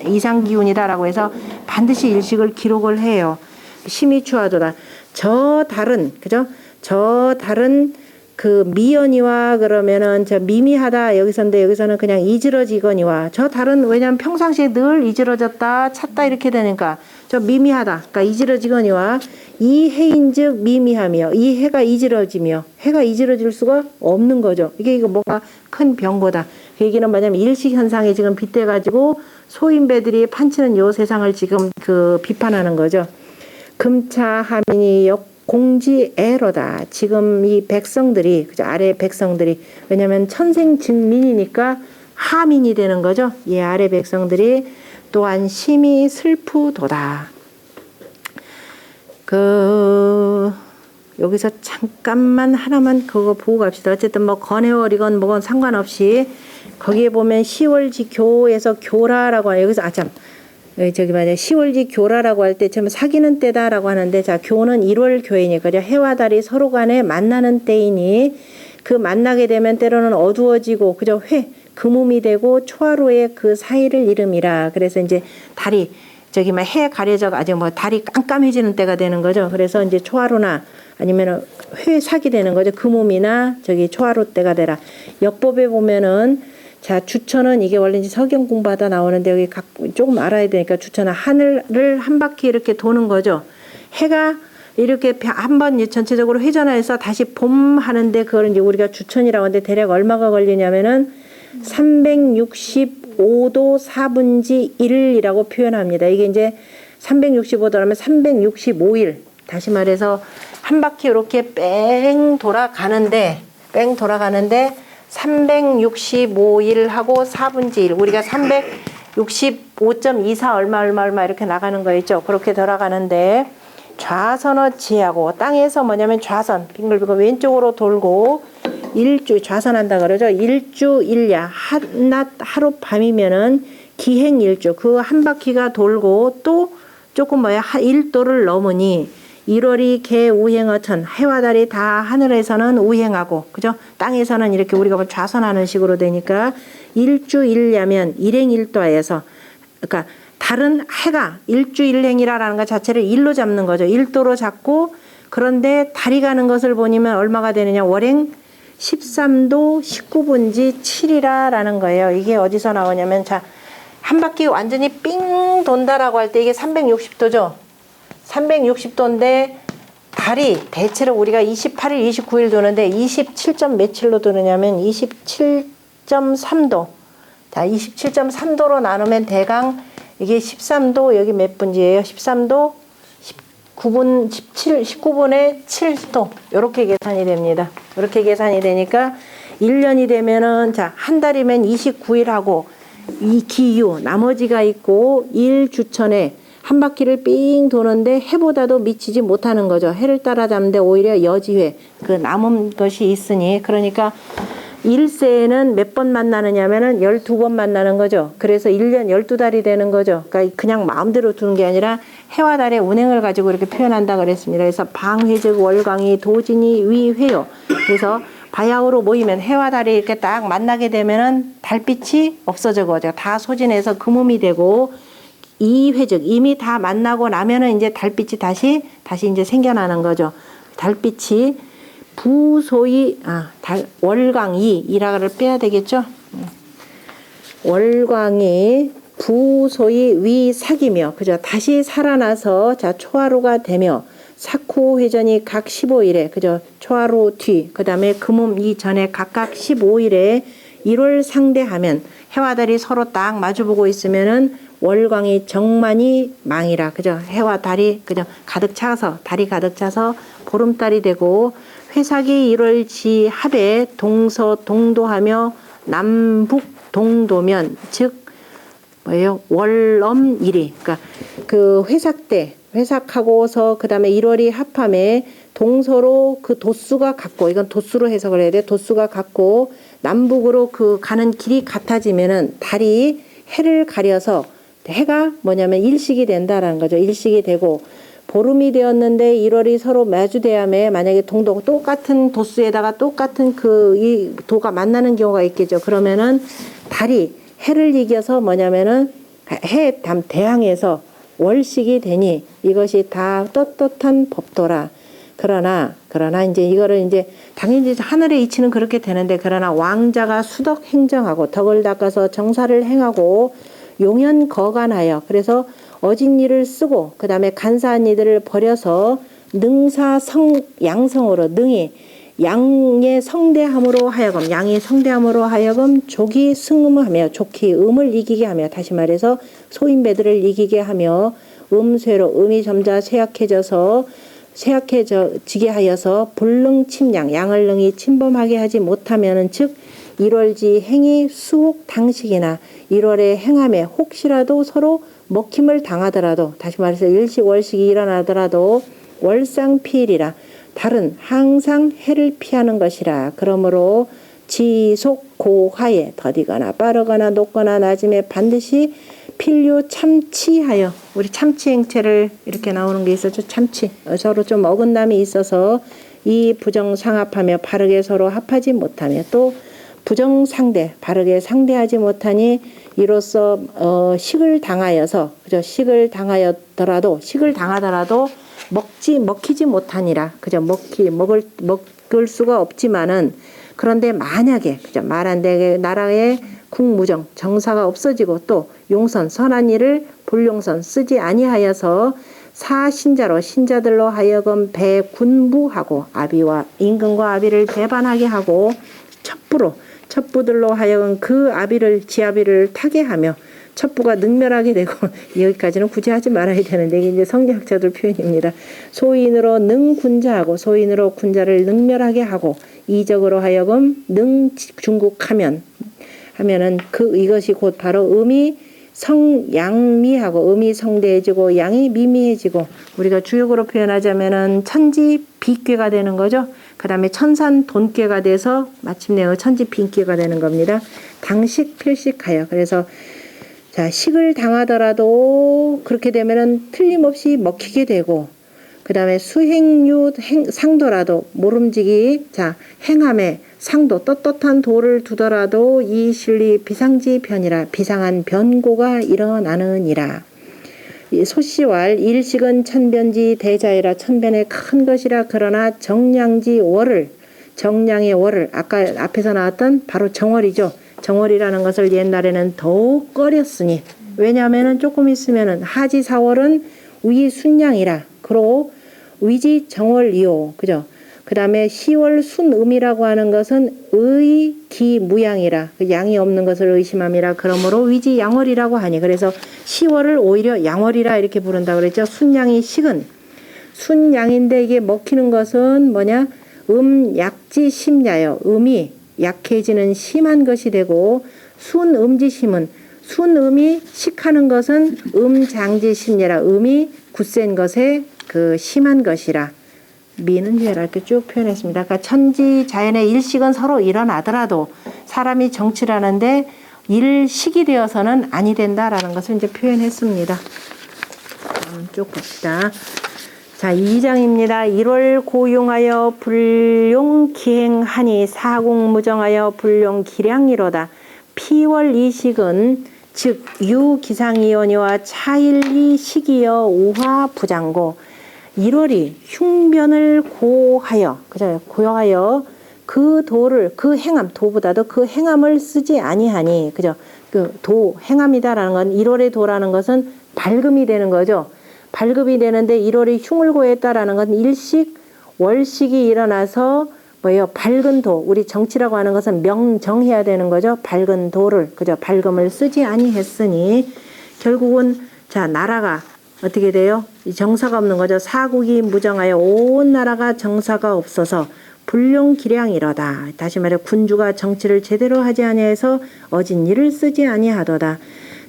A: 이상 기운이다라고 해서 반드시 일식을 기록을 해요. 심히 추하도다. 저 달은 그죠? 저 달은 그 미연이와 그러면은 저 미미하다 여기서인데 여기서는 그냥 이지러지거니와 저 달은 왜냐면 평상시에 늘 이지러졌다 찼다 이렇게 되니까 저 미미하다 그러니까 이지러지거니와 이 해인즉 미미하며 이 해가 이지러지며 해가 이지러질 수가 없는 거죠. 이거 뭐가 큰 병고다. 그 얘기는 뭐냐면 일식 현상이 지금 빗대가지고 소인배들이 판치는 요 세상을 지금 그 비판하는 거죠. 금차하민이 공지애로다. 지금 이 백성들이 그죠? 아래 백성들이 왜냐하면 천생증민이니까 하민이 되는 거죠. 이 아래 백성들이 또한 심히 슬프도다. 여기서 잠깐만 하나만 그거 보고 갑시다. 어쨌든 뭐 건해월이건 뭐건 상관없이 거기에 보면 시월지교에서 교라라고 여기서 저기 말이야 10월지 교라라고 할 때 처음 사귀는 때다라고 하는데 자 교는 1월 교이니까 해와 달이 서로 간에 만나는 때이니 그 만나게 되면 때로는 어두워지고 그저 금음이 되고 초하루의 그 사이를 이름이라. 그래서 이제 달이 저기 막 해 가려져 아직 뭐 달이 깜깜해지는 때가 되는 거죠. 그래서 이제 초하루나 아니면 사기 되는 거죠. 금음이나 저기 초하루 때가 되라. 역법에 보면은 자 주천은 이게 원래 이제 석영 공부하다 나오는데 여기 조금 알아야 되니까 주천은 하늘을 한 바퀴 이렇게 도는 거죠. 해가 이렇게 한번 전체적으로 회전해서 다시 봄 하는데 그걸 이제 우리가 주천이라고 하는데 대략 얼마가 걸리냐면은 365도 4분지 1이라고 표현합니다. 이게 이제 365도라면 365일 다시 말해서 한 바퀴 이렇게 뺑 돌아가는데 365일 하고 4분지 1 우리가 365.24 얼마 이렇게 나가는 거 있죠. 그렇게 돌아가는데 좌선어 지하고 땅에서 뭐냐면 좌선 빙글빙글 왼쪽으로 돌고 일주 좌선한다 그러죠. 일주 일야 한낮 하루 밤이면은 기행일주 그 한 바퀴가 돌고 또 조금 일도를 넘으니 1월이 개 우행어천 해와 달이 다 하늘에서는 우행하고 그죠? 땅에서는 이렇게 우리가 뭐 좌선하는 식으로 되니까 일주일야면 일행일도에서 그러니까 달은 해가 일주일행이라는 것 자체를 일로 잡는 거죠. 일도로 잡고 그런데 달이 가는 것을 보니면 얼마가 되느냐 월행 13도 19분지 7이라는 거예요. 이게 어디서 나오냐면 자 한 바퀴 완전히 삥 돈다라고 할 때 이게 360도죠. 360도인데 달이 대체로 우리가 28일, 29일 도는데 27점 며칠로 도느냐면 27.3도. 자, 27.3도로 나누면 대강 이게 13도 여기 몇 분지예요? 13도 19분의 7도. 이렇게 계산이 됩니다. 이렇게 계산이 되니까 1년이 되면은 자, 한 달이면 29일 하고 이 기유 나머지가 있고 일주천에 한 바퀴를 삥 도는데 해보다도 미치지 못하는 거죠. 해를 따라잡는데 오히려 여지회 그 남은 것이 있으니 그러니까 일세에는 몇 번 만나느냐면은 12번 만나는 거죠. 그래서 1년 12달이 되는 거죠. 그러니까 그냥 마음대로 두는 게 아니라 해와 달의 운행을 가지고 이렇게 표현한다 그랬습니다. 그래서 방회즉 월광이 도진이 위회요. 그래서 바야흐로 모이면 해와 달이 이렇게 딱 만나게 되면은 달빛이 없어져 가지고 다 소진해서 금음이 되고 이회즉 이미 다 만나고 나면은 이제 달빛이 다시 이제 생겨나는 거죠. 달빛이 부소이 월광이 이라를 빼야 되겠죠. 월광이 부소이 위삭이며 그죠. 다시 살아나서 자 초하루가 되며 사쿠 회전이 각 15일에 그죠. 초하루 뒤 그다음에 금음 이전에 각각 15일에 1월 상대하면 해와 달이 서로 딱 마주보고 있으면은 월광이 정만이 망이라 그죠. 해와 달이 그죠. 가득 차서 달이 가득 차서 보름달이 되고 회삭이 1월지 합에 동서 동도하며 남북 동도면 즉 뭐예요? 월엄일이 그러니까 그 회삭 때 회삭하고서 그다음에 1월이 합함에 동서로 그 도수가 같고 이건 도수로 해석을 해야 돼. 도수가 같고 남북으로 그 가는 길이 같아지면은 달이 해를 가려서 해가 뭐냐면 일식이 된다라는 거죠. 일식이 되고 보름이 되었는데 1월이 서로 마주대함에 만약에 동도 똑같은 도수에다가 똑같은 이 도가 만나는 경우가 있겠죠. 그러면은 달이 해를 이겨서 뭐냐면은 해 대항에서 월식이 되니 이것이 다 떳떳한 법도라. 그러나 이제 이거를 이제 당연히 하늘의 이치는 그렇게 되는데 그러나 왕자가 수덕 행정하고 덕을 닦아서 정사를 행하고 용연 거간하여 그래서 어진 일을 쓰고 그 다음에 간사한 이들을 버려서 능사성 양성으로 능이 양의 성대함으로 하여금 족이 승음하며 족히 음을 이기게 하며 다시 말해서 소인배들을 이기게 하며 음쇠로 음이 점자 쇠약해지게 하여서 불능침양 양을 능히 침범하게 하지 못하면은 즉 1월지 행이 수혹 당식이나 1월에 행함에 혹시라도 서로 먹힘을 당하더라도 다시 말해서 일식월식이 일어나더라도 월상피일이라 달은 항상 해를 피하는 것이라. 그러므로 지속 고하에 더디거나 빠르거나 높거나 낮음에 반드시 필요 참치하여 우리 참치 행체를 이렇게 나오는 게 있었죠. 참치 서로 좀 어긋남이 있어서 이 부정상합하며 바르게 서로 합하지 못하며 또 부정상대 바르게 상대하지 못하니 이로써 식을 당하여서 그죠. 식을 당하더라도 먹히지 못하니라 그죠. 먹을 수가 없지만은 그런데 만약에 그죠. 말 안 되게 나라의 국무정 정사가 없어지고 또 용선 선한 일을 볼용선 쓰지 아니하여서 사신자로 신자들로 하여금 배군부하고 아비와 임금과 아비를 배반하게 하고 첩부들로 하여금 그 지아비를 타게 하며 첩부가 능멸하게 되고 여기까지는 굳이 하지 말아야 되는데 이게 이제 성리학자들 표현입니다. 소인으로 능군자하고 소인으로 군자를 능멸하게 하고 이적으로 하여금 능중국하면은 이것이 곧 바로 음이 성양미하고 음이 성대해지고 양이 미미해지고 우리가 주역으로 표현하자면은 천지 비괴가 되는 거죠. 그 다음에 천산 돈괴가 돼서 마침내 천지 빈괴가 되는 겁니다. 당식 필식하여 그래서 자 식을 당하더라도 그렇게 되면은 틀림없이 먹히게 되고 그 다음에 수행유 상도라도 모름지기 자 행함에 상도 떳떳한 도를 두더라도 이 실리 비상지 변이라 비상한 변고가 일어나느니라. 소시왈 일식은 천변지 대자이라 천변의 큰 것이라 그러나 정량의 월을 아까 앞에서 나왔던 바로 정월이죠. 정월이라는 것을 옛날에는 더욱 꺼렸으니 왜냐하면은 조금 있으면은 하지 4월은 위 순양이라 그러고 위지 정월이요 그죠. 그 다음에 10월 순음이라고 하는 것은 의기무양이라 그 양이 없는 것을 의심함이라 그러므로 위지 양월이라고 하니 그래서 10월을 오히려 양월이라 이렇게 부른다 그랬죠. 순양이 식은 순양인데 이게 먹히는 것은 뭐냐 약지 심야요. 음이 약해지는 심한 것이 되고 순음지심은 순음이 식하는 것은 음장지심이라 음이 굳센 것에 그 심한 것이라 미는 죄라 이렇게 쭉 표현했습니다. 그러니까 천지 자연의 일식은 서로 일어나더라도 사람이 정치를 하는데 일식이 되어서는 아니 된다라는 것을 이제 표현했습니다. 쭉 봅시다. 자, 2장입니다. 1월 고용하여 불용기행하니 사공무정하여 불용기량이로다. 피월 이식은 즉 유기상이오니와 차일이 식이여 우화부장고 1월이 흉변을 고하여 그죠? 고하여 그 도를 그 행함 도보다도 그 행함을 쓰지 아니하니 그죠? 그 도 행함이다라는 건 1월의 도라는 것은 발금이 되는 거죠. 발급이 되는데 1월이 흉을 고했다라는 건 일식, 월식이 일어나서 뭐예요? 밝은 도. 우리 정치라고 하는 것은 명정해야 되는 거죠. 밝은 도를 그죠? 발금을 쓰지 아니했으니 결국은 자 나라가 어떻게 돼요? 정사가 없는 거죠. 사국이 무정하여 온 나라가 정사가 없어서 불용기량이로다. 다시 말해 군주가 정치를 제대로 하지 아니해서 어진 일을 쓰지 아니하도다.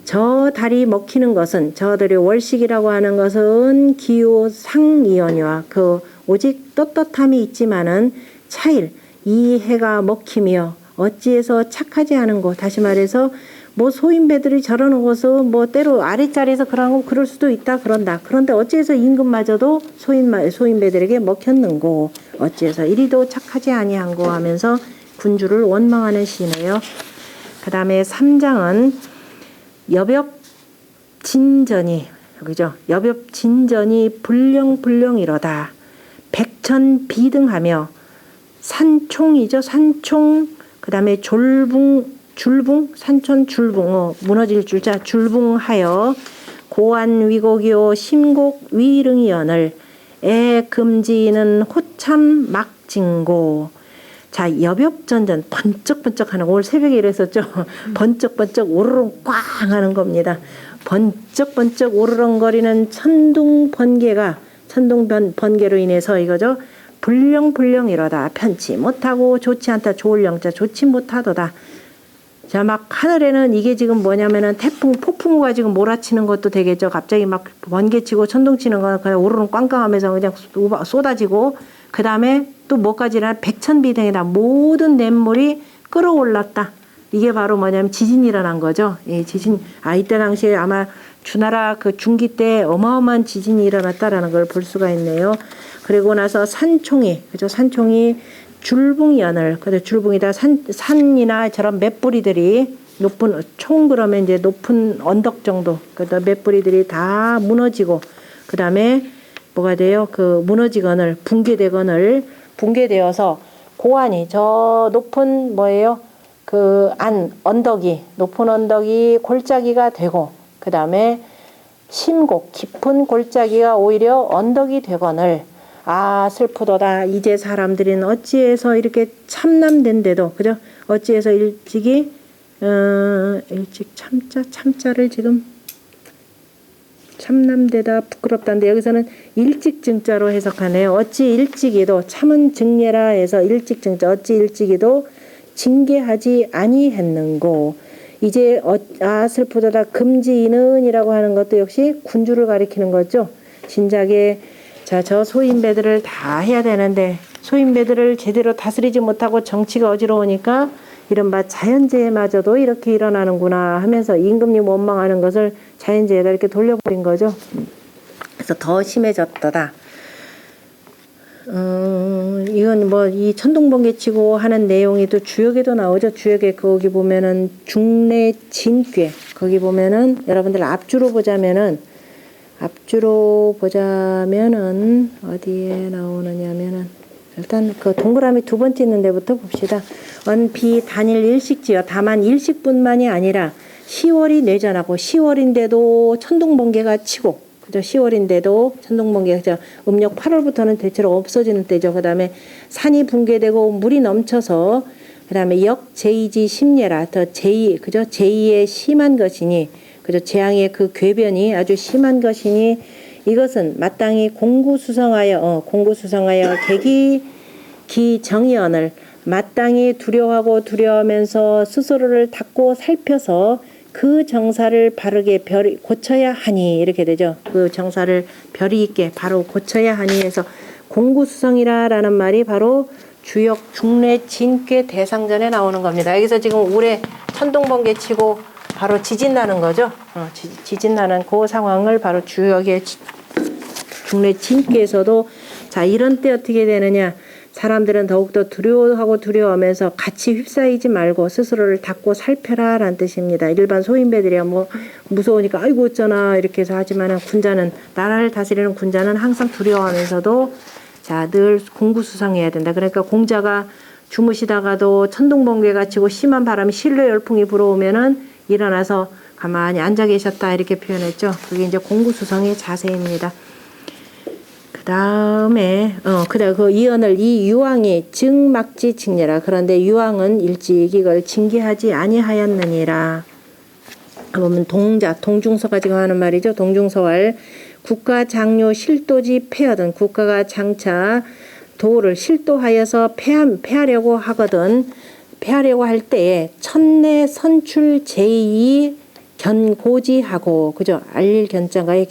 A: 저 달이 먹히는 것은 저들의 월식이라고 하는 것은 기호 상이언이와 그 오직 떳떳함이 있지만은 차일 이 해가 먹히며 어찌해서 착하지 않은 것 다시 말해서 뭐 소인배들이 저러는 것은 뭐 때로 아랫자리에서 그러고 그럴 수도 있다 그런다. 그런데 어찌해서 임금마저도 소인배들에게 먹혔는고 어찌해서 이리도 착하지 아니한고 하면서 군주를 원망하는 시네요. 그 다음에 3장은 여벽진전이 그죠? 여벽진전이 불령이로다. 백천비등하며 산총이죠. 산총 그 다음에 줄붕 산천 줄붕 무너질 줄자 줄붕하여 고안위곡이요 심곡 위릉이언을 애금지는 호참 막징고 자 여벽전전 번쩍번쩍하는 오늘 새벽에 이랬었죠. 번쩍번쩍 오르렁 꽝 하는 겁니다. 번쩍번쩍 오르렁거리는 천둥번개가 천둥번개로 인해서 이거죠. 불령이로다. 편치 못하고 좋지 않다. 좋을 영자 좋지 못하도다. 자, 막 하늘에는 이게 지금 뭐냐면은 태풍, 폭풍우가 지금 몰아치는 것도 되겠죠. 갑자기 막 번개치고 천둥치는 거는 그냥 오르렁 꽝꽝하면서 그냥 쏟아지고 그 다음에 또 뭐까지나 백천비등이다. 모든 냇물이 끌어올랐다. 이게 바로 뭐냐면 지진이 일어난 거죠. 예, 지진. 이때 당시에 아마 주나라 그 중기 때 어마어마한 지진이 일어났다라는 걸 볼 수가 있네요. 그리고 나서 산총이, 그죠? 산총이 줄붕연을, 그래 줄붕이다. 산이나 저런 맷뿌리들이 높은, 총 그러면 이제 높은 언덕 정도, 그 맷뿌리들이 다 무너지고, 그 다음에 뭐가 돼요? 그 무너지거늘, 붕괴되어서 고안이, 저 높은 뭐예요? 그 언덕이, 높은 언덕이 골짜기가 되고, 그 다음에 심곡, 깊은 골짜기가 오히려 언덕이 되거늘, 슬프도다. 이제 사람들은 어찌해서 이렇게 참남된데도, 그죠? 어찌해서 일찍 참자를 지금 참남되다 부끄럽다는데 여기서는 일찍 증자로 해석하네요. 어찌 일찍이도 참은 증례라 해서 일찍 증자 어찌 일찍이도 징계하지 아니했는고 이제 슬프도다 금지인은이라고 하는 것도 역시 군주를 가리키는 거죠. 진작에 저 소인배들을 다 해야 되는데 소인배들을 제대로 다스리지 못하고 정치가 어지러우니까 이른바 자연재해마저도 이렇게 일어나는구나 하면서 임금님 원망하는 것을 자연재해가 이렇게 돌려버린 거죠. 그래서 더 심해졌다. 이건 뭐 이 천둥번개 치고 하는 내용이 또 주역에도 나오죠. 주역에 거기 보면은 중래진괴 거기 보면은 여러분들 앞주로 보자면은 어디에 나오느냐면은 일단 그 동그라미 두 번째 있는 데부터 봅시다. 언비 단일 일식지요. 다만 일식뿐만이 아니라 10월이 내전하고 10월인데도 천둥번개가 치고 그죠? 10월인데도 천둥번개가 음력 8월부터는 대체로 없어지는 때죠. 그 다음에 산이 붕괴되고 물이 넘쳐서 그 다음에 역제이지 심예라 더 제이 그죠? 제이의 심한 것이니 그죠? 재앙의 그 궤변이 아주 심한 것이니 이것은 마땅히 공구수성하여 계기 기정의언을 마땅히 두려워하고 두려워하면서 스스로를 닦고 살펴서 그 정사를 바르게 고쳐야 하니 이렇게 되죠. 그 정사를 별이 있게 바로 고쳐야 하니 해서 공구수성이라라는 말이 바로 주역 중례 진괴 대상전에 나오는 겁니다. 여기서 지금 울에 천둥번개 치고 바로 지진 나는 거죠. 지진 나는 그 상황을 바로 주역의 중례 진괴에서도 자 이런 때 어떻게 되느냐. 사람들은 더욱더 두려워하고 두려워하면서 같이 휩싸이지 말고 스스로를 닦고 살펴라 라는 뜻입니다. 일반 소인배들이야 뭐 무서우니까 아이고 어쩌나 이렇게 해서 하지만 군자는 나라를 다스리는 군자는 항상 두려워하면서도 자 늘 공구수상해야 된다. 그러니까 공자가 주무시다가도 천둥번개가 치고 심한 바람이 실내 열풍이 불어오면은 일어나서 가만히 앉아 계셨다 이렇게 표현했죠. 그게 이제 공구수상의 자세입니다. 다음에 그다음 그 이언을 이 유왕이 증막지 징례라. 그런데 유왕은 일찍 이걸 징계하지 아니하였느니라. 보면 동중서가 지금 하는 말이죠. 동중서할 국가 장료 실도지 폐하든 국가가 장차 도를 실도하여서 폐하려고 하거든 폐하려고 할 때에 첫내 선출 제의 견고지하고 그죠. 알릴 견자가의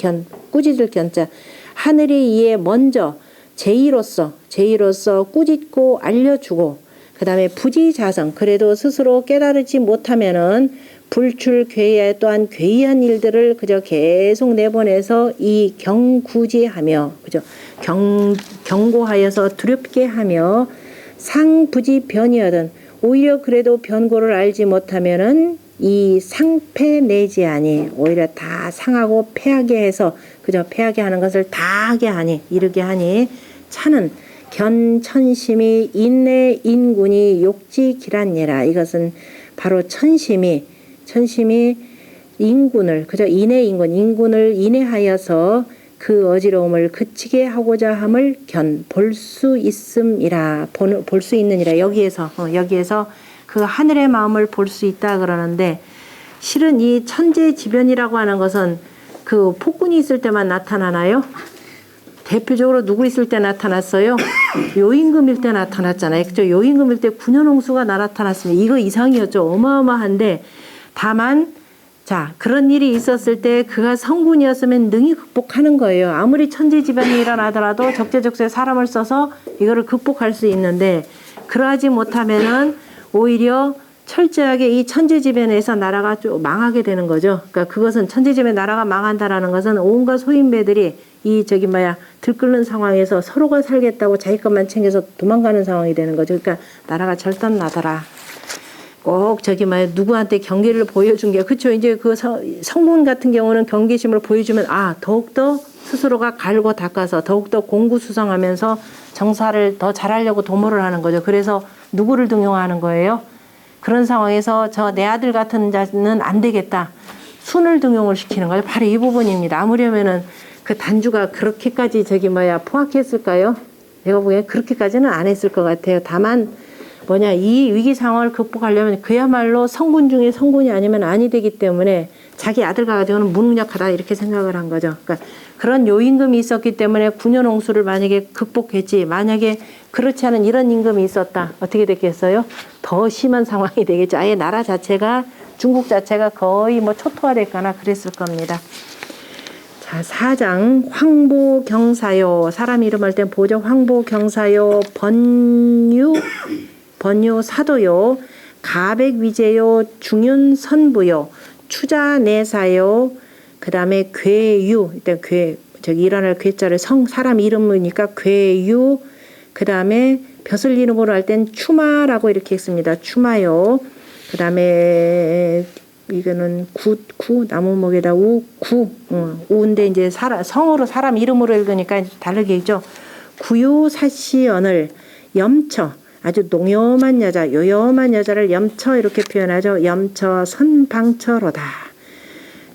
A: 꾸짖을 견자 하늘이 이에 먼저 제의로서 꾸짖고 알려주고 그 다음에 부지자성 그래도 스스로 깨달지 못하면은 불출괴야 또한 괴이한 일들을 그저 계속 내보내서 이 경구지하며 그죠 경고하여서 두렵게 하며 상부지 변이하든 오히려 그래도 변고를 알지 못하면은 이 상패 내지 아니 오히려 다 상하고 패하게 해서 그저 패하게 하는 것을 다 하게 하니 이르게 하니 차는 견천심이 인내 인군이 욕지 기란예라. 이것은 바로 천심이 인군을 그저 인군을 인해하여서 그 어지러움을 그치게 하고자 함을 볼 수 있음이라 볼 수 있느니라. 여기에서 그 하늘의 마음을 볼 수 있다 그러는데 실은 이 천재지변이라고 하는 것은 그 폭군이 있을 때만 나타나나요? 대표적으로 누구 있을 때 나타났어요? 요임금일 때 나타났잖아요. 그죠? 요임금일 때 군현홍수가 나타났습니다. 이거 이상이었죠. 어마어마한데 다만 자 그런 일이 있었을 때 그가 성군이었으면 능히 극복하는 거예요. 아무리 천재지변이 일어나더라도 적재적소에 사람을 써서 이거를 극복할 수 있는데 그러하지 못하면은 오히려 철저하게 이 천재지변에서 나라가 좀 망하게 되는 거죠. 그러니까 그것은 천재지변 나라가 망한다라는 것은 온갖 소인배들이 이 들끓는 상황에서 서로가 살겠다고 자기 것만 챙겨서 도망가는 상황이 되는 거죠. 그러니까 나라가 절단나더라. 꼭 누구한테 경계를 보여준 게 그렇죠. 이제 그 성문 같은 경우는 경계심을 보여주면 더욱더 스스로가 갈고 닦아서 더욱더 공구수상하면서 정사를 더 잘하려고 도모를 하는 거죠. 그래서 누구를 등용하는 거예요? 그런 상황에서 내 아들 같은 자는 안 되겠다. 순을 등용을 시키는 거예요. 바로 이 부분입니다. 아무려면은 그 단주가 그렇게까지 포악했을까요? 내가 보기엔 그렇게까지는 안 했을 것 같아요. 다만 이 위기 상황을 극복하려면 그야말로 성군 중에 성군이 아니면 아니 되기 때문에 자기 아들과 가지고는 무능력하다 이렇게 생각을 한 거죠. 그러니까 그런 요임금이 있었기 때문에 군현홍수를 만약에 극복했지 만약에 그렇지 않은 이런 임금이 있었다. 어떻게 됐겠어요? 더 심한 상황이 되겠죠. 아예 나라 자체가 중국 자체가 거의 초토화될거나 그랬을 겁니다. 자, 4장 황보경사요. 사람 이름 할 땐 보죠. 황보경사요. 번유 사도요. 가백위제요. 중윤선부요. 추자내사요. 그 다음에 괴유. 일단 일어날 괴자를 사람 이름이니까 괴유. 그 다음에 벼슬 이름으로 할 땐 추마라고 이렇게 했습니다. 추마요. 그 다음에 이거는 나무목에다 우인데 이제 성으로 사람 이름으로 읽으니까 다르게 있죠. 구유사시언을 염처 아주 농염한 여자, 요염한 여자를 염처 이렇게 표현하죠. 염처 선방처로다.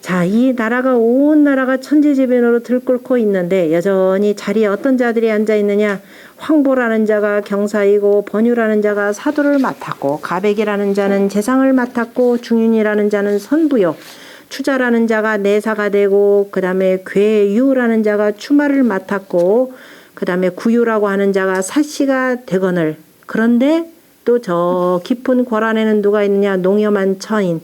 A: 자, 이 나라가 온 나라가 천재지변으로 들끓고 있는데 여전히 자리에 어떤 자들이 앉아 있느냐? 황보라는 자가 경사이고 번유라는 자가 사도를 맡았고 가백이라는 자는 재상을 맡았고 중윤이라는 자는 선부요. 추자라는 자가 내사가 되고 그 다음에 괴유라는 자가 추마를 맡았고 그 다음에 구유라고 하는 자가 사씨가 되거늘. 그런데 또 저 깊은 고란에는 누가 있느냐? 농염한 처인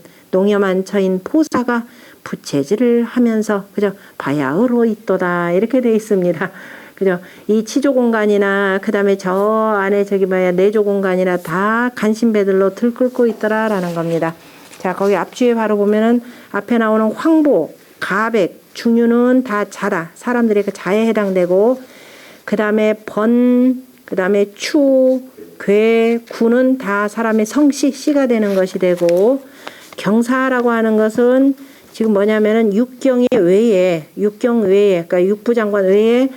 A: 포사가 부채질을 하면서 그죠? 바야흐로 있도다 이렇게 돼 있습니다. 그죠? 이 치조 공간이나 그다음에 저 안에 저기 내조 공간이나 다 간신배들로 들끓고 있더라라는 겁니다. 자, 거기 앞주에 바로 보면은 앞에 나오는 황보, 가백, 중유는 다 자다. 사람들의 그 자에 해당되고 그다음에 번, 그다음에 추, 괴, 구는 다 사람의 성씨, 씨가 되는 것이 되고 경사라고 하는 것은 지금 뭐냐면은 육경 외에 그러니까 육부장관 외에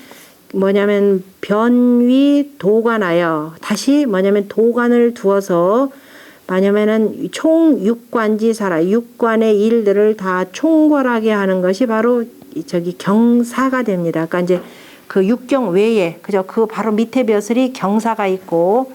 A: 뭐냐면 변위 도관하여 다시 뭐냐면 도관을 두어서 뭐냐면은 총 육관지사라 육관의 일들을 다 총괄하게 하는 것이 바로 저기 경사가 됩니다. 그러니까 이제 그 육경 외에 그죠? 그 바로 밑에 벼슬이 경사가 있고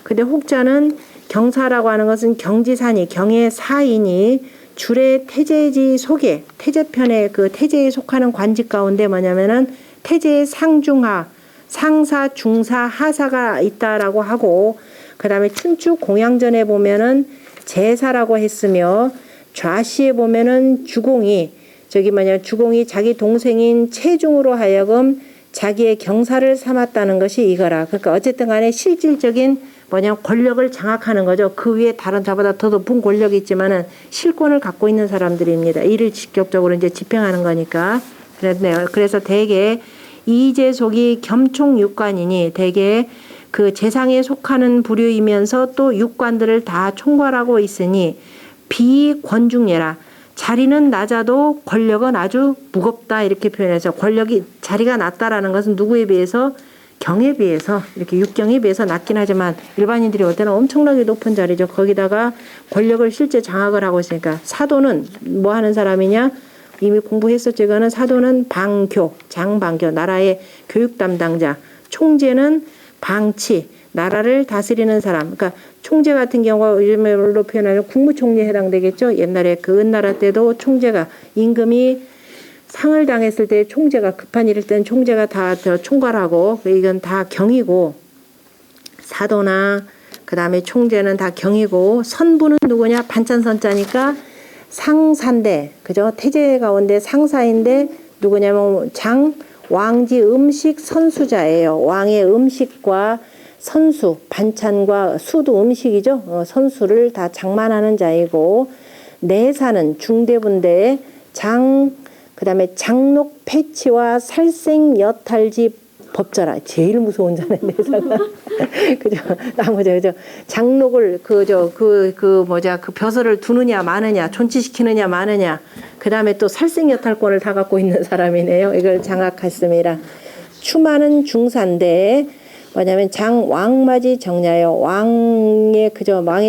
A: 근데 혹자는 경사라고 하는 것은 경지산이 경의 사인이 줄의 태제지 속에 태제편에 그 태제에 속하는 관직 가운데 뭐냐면은 태제의 상중하 상사 중사 하사가 있다라고 하고 그다음에 춘축 공양전에 보면은 제사라고 했으며 좌시에 보면은 주공이 주공이 자기 동생인 체중으로 하여금 자기의 경사를 삼았다는 것이 이거라. 그러니까 어쨌든 간에 실질적인 권력을 장악하는 거죠. 그 위에 다른 자보다 더 높은 권력이 있지만은 실권을 갖고 있는 사람들입니다. 이를 직접적으로 이제 집행하는 거니까. 그래서 대개 이제속이 겸총육관이니 대개 그 재상에 속하는 부류이면서 또 육관들을 다 총괄하고 있으니 비권중예라. 자리는 낮아도 권력은 아주 무겁다 이렇게 표현해서 자리가 낮다라는 것은 누구에 비해서 경에 비해서 이렇게 육경에 비해서 낮긴 하지만 일반인들이 올 때는 엄청나게 높은 자리죠. 거기다가 권력을 실제 장악을 하고 있으니까 사도는 뭐 하는 사람이냐? 이미 공부했었죠. 이거는 사도는 장방교 나라의 교육 담당자, 총재는 방치 나라를 다스리는 사람. 그러니까 총재 같은 경우가 요즘으로 표현하면 국무총리에 해당되겠죠. 옛날에 그 은나라 때도 총재가 임금이 상을 당했을 때 총재가 급한 일일 때는 총재가 다 총괄하고 이건 다 경이고 사도나 그다음에 총재는 다 경이고 선부는 누구냐? 반찬선자니까 상사인데 그죠? 태제 가운데 상사인데 누구냐면 왕지 음식 선수자예요. 왕의 음식과 선수, 반찬과 수도 음식이죠. 선수를 다 장만하는 자이고 내사는 중대부인데 그다음에 장록 패치와 살생 여탈지 법자라 제일 무서운 자네 내사가 그죠 나머지 그죠 장록을 그 벼슬을 두느냐 마느냐 존치시키느냐 마느냐 그다음에 또 살생 여탈권을 다 갖고 있는 사람이네요. 이걸 장악했습니다. 추마는 중사인데 뭐냐면 왕맞이 정냐요. 왕이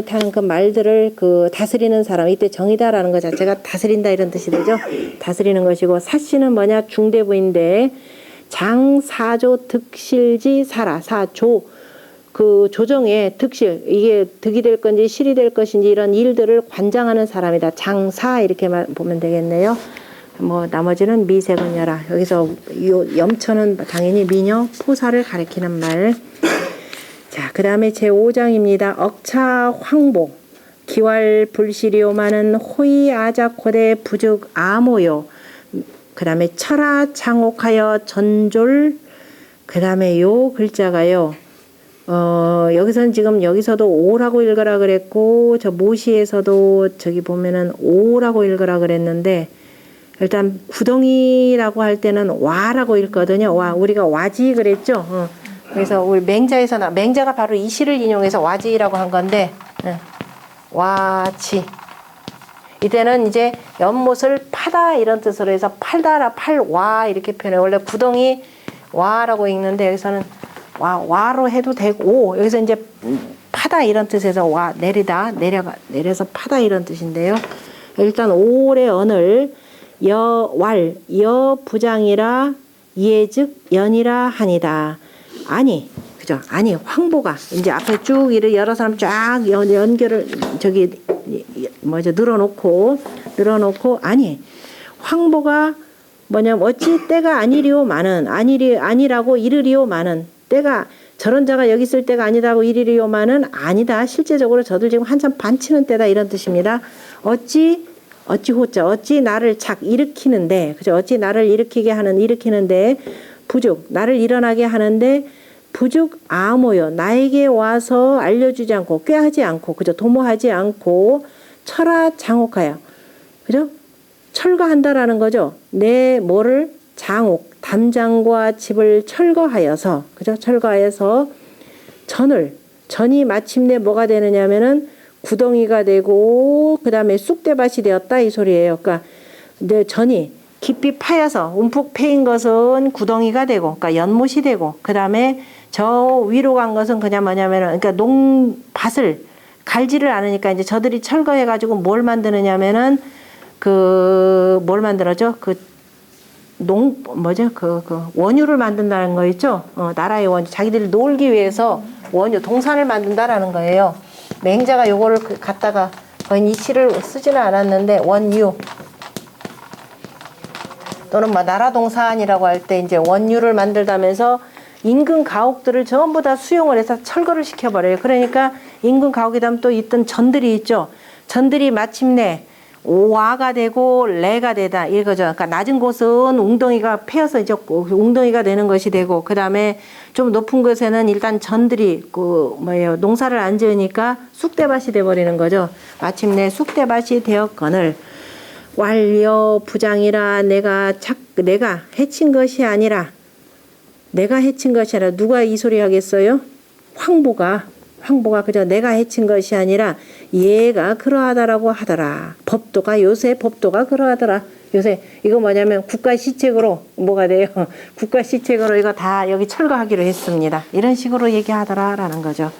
A: 타는 그 말들을 다스리는 사람. 이때 정이다라는 것 자체가 다스린다 이런 뜻이 되죠. 다스리는 것이고 사씨는 뭐냐? 중대부인데 장사조 득실지 사라. 사조 그 조정의 득실 이게 득이 될 건지 실이 될 것인지 이런 일들을 관장하는 사람이다. 장사 이렇게만 보면 되겠네요. 뭐 나머지는 미세근여라. 여기서 염천은 당연히 미녀 포사를 가리키는 말. 자, 그다음에 제5장입니다. 억차 황보 기왈 불시리오마는 호의 아자코대 부죽 아모요. 그다음에 철아 창옥하여 전졸. 그다음에 요 글자가요. 여기서는 지금 여기서도 오라고 읽으라 그랬고 저 모시에서도 저기 보면은 오라고 읽으라 그랬는데 일단 구덩이라고 할 때는 와라고 읽거든요. 와 우리가 와지 그랬죠. 그래서 우리 맹자가 바로 이 시를 인용해서 와지라고 한 건데 와지 이때는 이제 연못을 파다 이런 뜻으로 해서 팔다라 팔와 이렇게 표현해. 원래 구덩이 와라고 읽는데 여기서는 와로 해도 되고 여기서 이제 파다 이런 뜻에서 와 내려서 파다 이런 뜻인데요. 일단 올의 언을 여부장이라 예즉 연이라 하니다. 아니 그죠? 아니 황보가 이제 앞에 쭉 이렇게 여러 사람 쫙 연결을 늘어놓고 아니 황보가 뭐냐면 어찌 때가 아니라고 이르리오마는 때가 저런 자가 여기 있을 때가 아니다고 이리리오마는 아니다. 실제적으로 저들 지금 한참 반치는 때다 이런 뜻입니다. 어찌 호자 어찌 나를 착 일으키는데 그죠? 어찌 나를 일으키는데 부죽 나를 일어나게 하는데 부죽 아모요 나에게 와서 알려주지 않고 꾀하지 않고 그죠? 도모하지 않고 철하 장옥하여 그죠? 철거한다라는 거죠. 내 뭐를 장옥 담장과 집을 철거하여서 그죠? 철거하여서 전이 마침내 뭐가 되느냐면은 구덩이가 되고 그다음에 쑥대밭이 되었다 이 소리예요. 그러니까 내 전이 깊이 파여서 움푹 패인 것은 구덩이가 되고 그러니까 연못이 되고 그다음에 저 위로 간 것은 그냥 뭐냐면은 그러니까 농밭을 갈지를 않으니까 이제 저들이 철거해 가지고 뭘 만드느냐면은 뭘 만들어죠? 원유를 만든다는 거 있죠? 나라의 원유. 자기들이 놀기 위해서 원유, 동산을 만든다라는 거예요. 맹자가 요거를 갖다가 거의 이치를 쓰지는 않았는데, 원유. 또는 뭐 나라동산이라고 할 때 이제 원유를 만들다면서 인근 가옥들을 전부 다 수용을 해서 철거를 시켜버려요. 그러니까 인근 가옥에 또 있던 전들이 있죠. 전들이 마침내 와가 되고 레가 되다 이거죠. 그러니까 낮은 곳은 웅덩이가 패여서 이제 웅덩이가 되는 것이 되고 그 다음에 좀 높은 곳에는 일단 전들이 농사를 안 지으니까 쑥대밭이 돼버리는 거죠. 마침내 쑥대밭이 되었거늘 완료 부장이라 내가 해친 것이 아니라 누가 이 소리 하겠어요? 황보가 그저 내가 해친 것이 아니라 얘가 그러하다라고 하더라. 요새 법도가 그러하더라. 요새 이거 뭐냐면 국가 시책으로 뭐가 돼요? 국가 시책으로 이거 다 여기 철거하기로 했습니다. 이런 식으로 얘기하더라라는 거죠.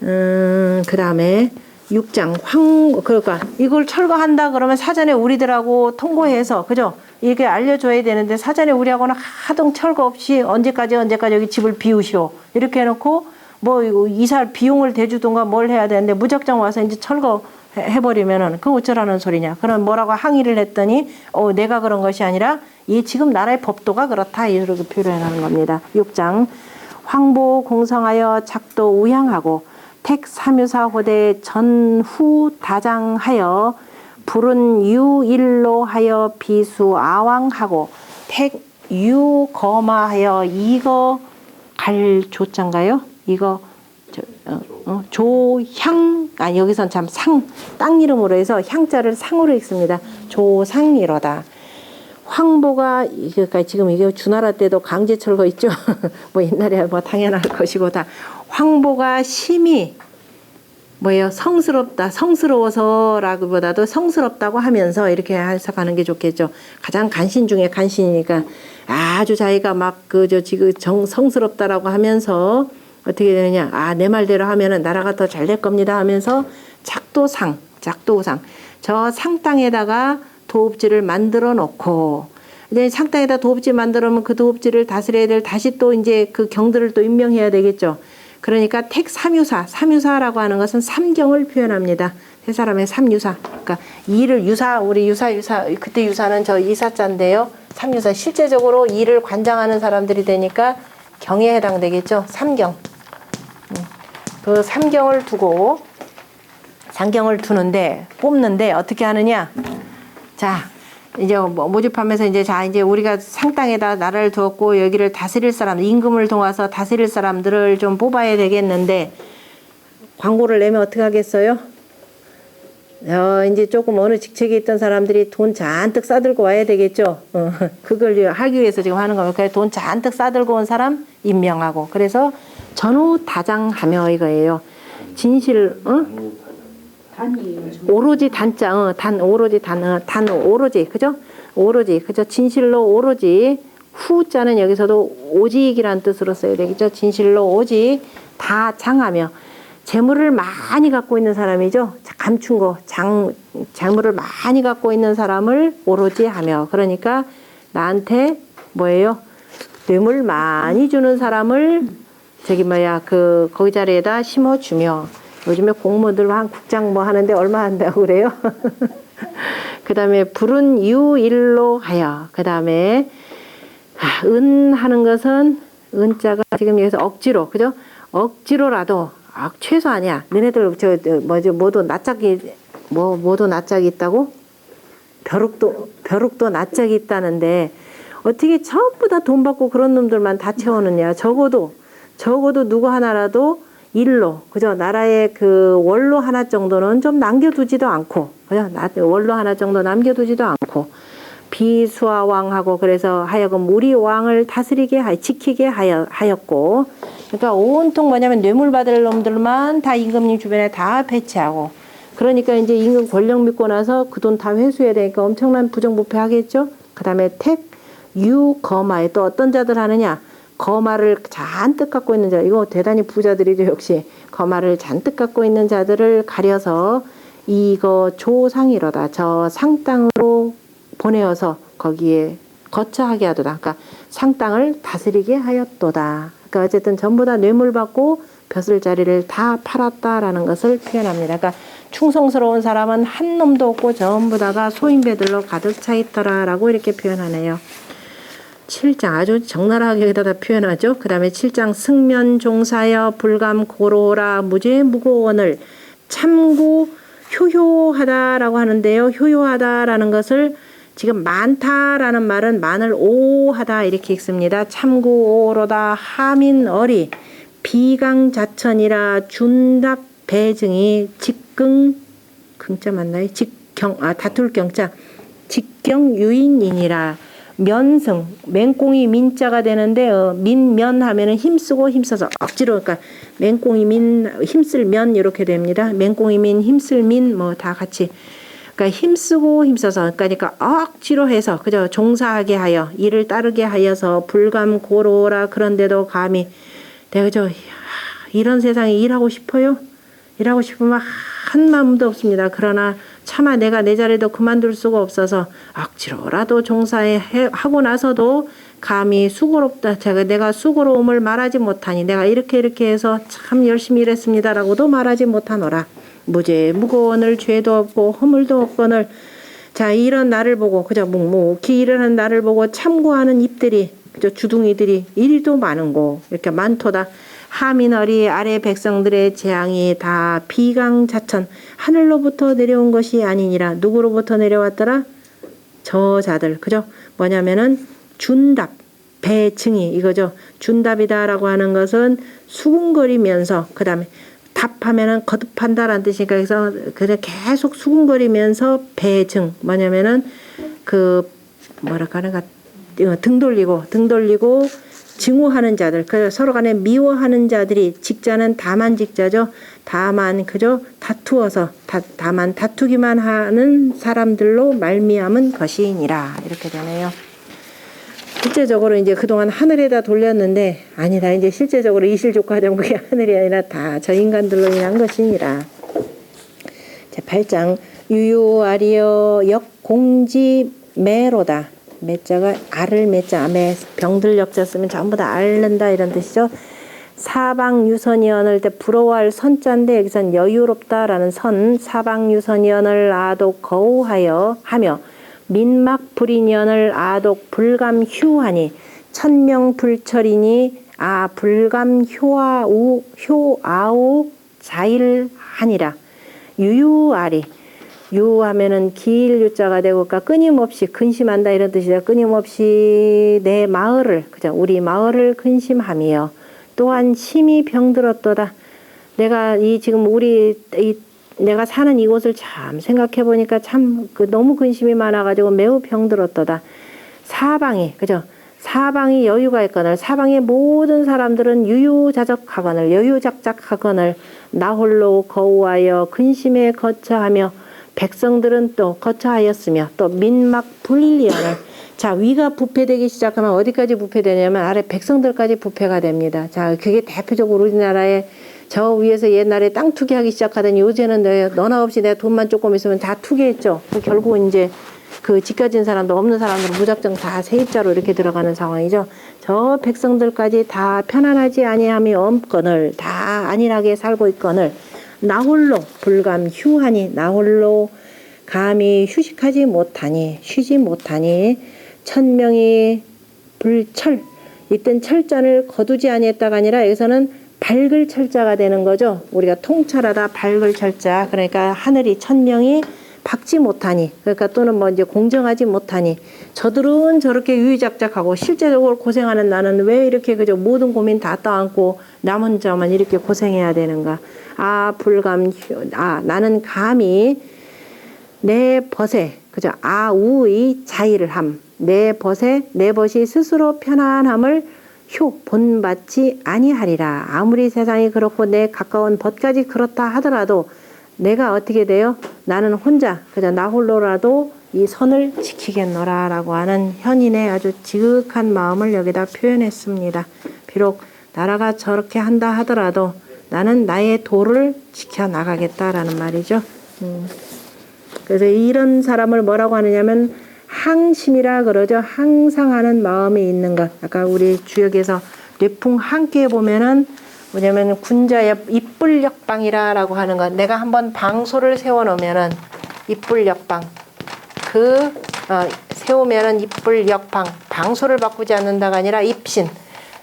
A: 그 다음에 6장 그러니까 이걸 철거한다 그러면 사전에 우리들하고 통보해서 그죠? 이게 알려줘야 되는데 사전에 우리하고는 하등 철거 없이 언제까지 여기 집을 비우시오 이렇게 해놓고 뭐 이사 비용을 대주든가 뭘 해야 되는데 무작정 와서 이제 철거 해버리면은 그 어쩌라는 소리냐. 그럼 뭐라고 항의를 했더니 내가 그런 것이 아니라 지금 나라의 법도가 그렇다 이렇게 표현하는 겁니다. 6장 황보 공성하여 작도 우향하고 택 삼유사 호대 전후 다장하여 불은 유일로 하여 비수 아왕하고 택 유거마하여 이거 갈 조자인가요? 이거 조향 여기선 참 땅 이름으로 해서 향자를 상으로 읽습니다. 조상이로다. 황보가 그러니까 지금 이게 주나라 때도 강제 철거 있죠. 뭐 옛날에 뭐 당연할 것이고 다 황보가 심히 성스러워서라기보다도 성스럽다고 하면서 이렇게 해석하는 게 좋겠죠. 가장 간신 중에 간신이니까 아주 자기가 지금 성스럽다라고 하면서 어떻게 되느냐. 내 말대로 하면은 나라가 더 잘 될 겁니다 하면서 작도우상. 저 상땅에다가 도읍지를 만들어 놓고, 이제 상땅에다 도읍지 만들어 놓으면 그 도읍지를 다스려야 될 다시 또 이제 그 경들을 또 임명해야 되겠죠. 그러니까 택 삼유사라고 하는 것은 삼경을 표현합니다. 세 사람의 삼유사. 그러니까 일을 우리 유사 그때 유사는 저 이사자인데요. 삼유사 실제적으로 일을 관장하는 사람들이 되니까 경에 해당되겠죠. 삼경. 그 삼경을 뽑는데 어떻게 하느냐? 자, 이제 모집하면서 이제 우리가 상땅에다 나라를 두었고 여기를 다스릴 사람, 임금을 도와서 다스릴 사람들을 좀 뽑아야 되겠는데 광고를 내면 어떻게 하겠어요? 이제 조금 어느 직책에 있던 사람들이 돈 잔뜩 싸들고 와야 되겠죠. 그걸 하기 위해서 지금 하는 겁니다. 그래서 돈 잔뜩 싸들고 온 사람 임명하고, 그래서 전후 다장하며 이거예요. 진실, 오로지 단자, 오로지, 그죠? 오로지, 그죠? 진실로 오로지, 후자는 여기서도 오직이라는 뜻으로 써야 되겠죠? 진실로 오직, 다 장하며, 재물을 많이 갖고 있는 사람이죠? 감춘 거, 재물을 많이 갖고 있는 사람을 오로지 하며, 그러니까 나한테 뭐예요? 뇌물 많이 주는 사람을 거기 자리에다 심어주며, 요즘에 공무원들 한 국장 하는데 얼마 한다고 그래요? 그 다음에 불은 유일로 하여, 그 다음에 은 하는 것은 은자가 지금 여기서 억지로, 그죠? 억지로라도 최소한이야. 너네들 모두 낯짝이 모두 낯짝이 있다고? 벼룩도 낯짝이 있다는데 어떻게 전부 다 돈 받고 그런 놈들만 다 채워느냐? 적어도 누구 하나라도 일로, 그죠? 나라의 그 원로 하나 정도는 좀 남겨두지도 않고, 그죠? 원로 하나 정도 남겨두지도 않고, 비수아왕하고 그래서 하여금 우리 왕을 다스리게 지키게 하였고, 그러니까 온통 뭐냐면 뇌물 받을 놈들만 다 임금님 주변에 다 배치하고, 그러니까 이제 임금 권력 믿고 나서 그 돈 다 회수해야 되니까 엄청난 부정부패 하겠죠. 그 다음에 택, 유, 거마에 또 어떤 자들 하느냐? 거마를 잔뜩 갖고 있는 자, 이거 대단히 부자들이죠. 역시 거마를 잔뜩 갖고 있는 자들을 가려서 이거 조상이로다, 저 상땅으로 보내어서 거기에 거처하게 하도다. 그러니까 상땅을 다스리게 하였도다. 그러니까 어쨌든 전부 다 뇌물 받고 벼슬 자리를 다 팔았다라는 것을 표현합니다. 그러니까 충성스러운 사람은 한 놈도 없고 전부 다가 소인배들로 가득 차 있더라라고 이렇게 표현하네요. 7장 아주 적나라하게 여기다 표현하죠. 그 다음에 7장 승면 종사여 불감 고로라 무죄 무고원을 참고 효효하다라고 하는데요. 효효하다라는 것을 지금 많다라는 말은 많을 오하다 이렇게 읽습니다. 참고오로다 하민어리 비강자천이라 준답 배증이 직긍 긍자 맞나요? 다툴 경자 직경유인이니라. 면승, 맹꽁이 민자가 되는데 민면 하면은 힘쓰고 힘써서 억지로, 그러니까 맹꽁이 민 힘쓸 면 이렇게 됩니다. 맹꽁이 민 힘쓸 민 뭐 다 같이, 그러니까 힘쓰고 힘써서, 그러니까 억지로 해서 그저 종사하게 하여 일을 따르게 하여서 불감 고로라. 그런데도 감히 내가 이런 세상에 일하고 싶어요? 일하고 싶으면 한 마음도 없습니다. 그러나 차마 내가 내 자리도 그만둘 수가 없어서 억지로라도 종사하고 나서도 감히 수고롭다. 내가 수고로움을 말하지 못하니 내가 이렇게 해서 참 열심히 일했습니다라고도 말하지 못하노라. 무죄 무고원을 죄도 없고 허물도 없거늘. 자, 이런 나를 보고 그저 묵묵히 일을 하는 나를 보고 참고하는 입들이, 그저 주둥이들이 이리도 많은고 이렇게 많도다. 하민어리 아래 백성들의 재앙이 다 비강자천 하늘로부터 내려온 것이 아니니라. 누구로부터 내려왔더라? 저 자들, 그죠? 뭐냐면은 준답 배증이 이거죠. 준답이다라고 하는 것은 수군거리면서, 그 다음에 답하면은 거듭한다라는 뜻이니까 그래서 그냥 계속 수군거리면서 배증, 뭐냐면은 그 뭐랄까 하는가, 등 돌리고 증오하는 자들, 서로 간에 미워하는 자들이, 직자는 다만 직자죠. 다만 그저 다투어서 다만 다투기만 하는 사람들로 말미암은 것이니라. 이렇게 되네요. 실제적으로 이제 그동안 하늘에다 돌렸는데 아니다. 이제 실제적으로 이실족하정 그게 하늘이 아니라 다 저 인간들로 인한 것이니라. 자, 8장 유유아리여 역공지 매로다. 매자가 알을 매자, 병들 역자 쓰면 전부 다 앓는다 이런 뜻이죠. 사방유선이언을 때 부러워할 선자인데 여기선 여유롭다라는 선, 사방유선이언을 아독 거우하여 하며 민막불인연을 아독 불감휴하니 천명불철이니 불감효아우 자일하니라. 유유아리, 유하면은 길 유자가 되고, 그러니까 끊임없이 근심한다 이런 뜻이죠. 끊임없이 내 마을을, 그죠? 우리 마을을 근심하며 또한 심히 병들었도다. 내가 지금 내가 사는 이곳을 참 생각해 보니까 참 너무 근심이 많아가지고 매우 병들었도다. 사방이, 그죠? 사방이 여유가 있거늘, 사방의 모든 사람들은 유유자적하거늘, 여유작작하거늘, 나홀로 거우하여 근심에 거처하며 백성들은 또 거처하였으며 또 민막 불리언을. 자, 위가 부패되기 시작하면 어디까지 부패되냐면 아래 백성들까지 부패가 됩니다. 자, 그게 대표적으로 우리나라에 저 위에서 옛날에 땅 투기하기 시작하더니 요새는 너나 없이 내가 돈만 조금 있으면 다 투기했죠. 결국 이제 그 집 가진 사람도 없는 사람들은 무작정 다 세입자로 이렇게 들어가는 상황이죠. 저 백성들까지 다 편안하지 아니함이 없거늘, 다 안일하게 살고 있거늘, 나홀로 불감휴하니, 나홀로 감히 휴식하지 못하니, 쉬지 못하니, 천명이 불철, 이땐 철자를 거두지 아니했다가 아니라 여기서는 밝을 철자가 되는 거죠. 우리가 통찰하다 밝을 철자. 그러니까 하늘이 천명이 밝지 못하니, 그러니까 또는 뭐 이제 공정하지 못하니, 저들은 저렇게 유유작작하고 실제적으로 고생하는 나는 왜 이렇게 그저 모든 고민 다 떠안고 남 혼자만 이렇게 고생해야 되는가. 나는 감히 내 벗에 그저 아우의 자의를 함, 내 벗이 스스로 편안함을 본받지 아니하리라. 아무리 세상이 그렇고 내 가까운 벗까지 그렇다 하더라도 내가 어떻게 돼요? 나는 혼자 그저 나 홀로라도 이 선을 지키겠노라 라고 하는 현인의 아주 지극한 마음을 여기다 표현했습니다. 비록 나라가 저렇게 한다 하더라도 나는 나의 도를 지켜나가겠다라는 말이죠. 그래서 이런 사람을 뭐라고 하느냐면 항심이라 그러죠. 항상 하는 마음이 있는 것. 아까 우리 주역에서 뇌풍 함께 보면은 뭐냐면 군자의 입불역방이라고 하는 것. 내가 한번 방소를 세워놓으면은 입불역방. 세우면은 입불역방. 방소를 바꾸지 않는다가 아니라 입신.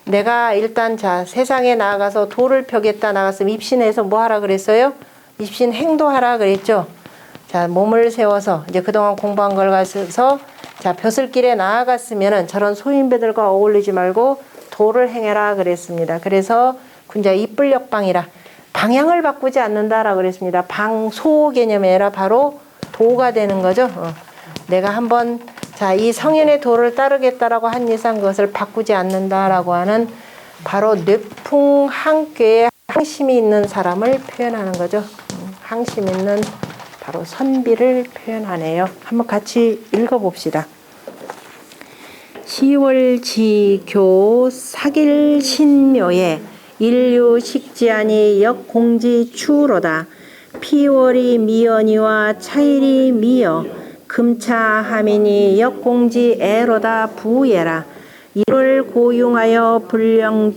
A: 내가 일단 세상에 나가서 도를 펴겠다 나갔으면 입신해서 뭐 하라 그랬어요? 입신 행도하라 그랬죠. 몸을 세워서 이제 그동안 공부한 걸 가서 벼슬길에 나아갔으면은 저런 소인배들과 어울리지 말고 도를 행해라 그랬습니다. 그래서 군자 입불역방이라 방향을 바꾸지 않는다라고 그랬습니다. 방소 개념이 아니라 바로 도가 되는 거죠. 내가 한번 이 성현의 도를 따르겠다라고 한 이상 그것을 바꾸지 않는다라고 하는 바로 뇌풍 한꾀에 항심이 있는 사람을 표현하는 거죠. 항심 있는 바로 선비를 표현하네요. 한번 같이 읽어봅시다. 시월지교 사길신묘에 인류식지하니 역공지 추로다. 피월이 미연이와 차일이 미여 금차하미니 역공지 애로다 부예라. 1월 고용하여 불령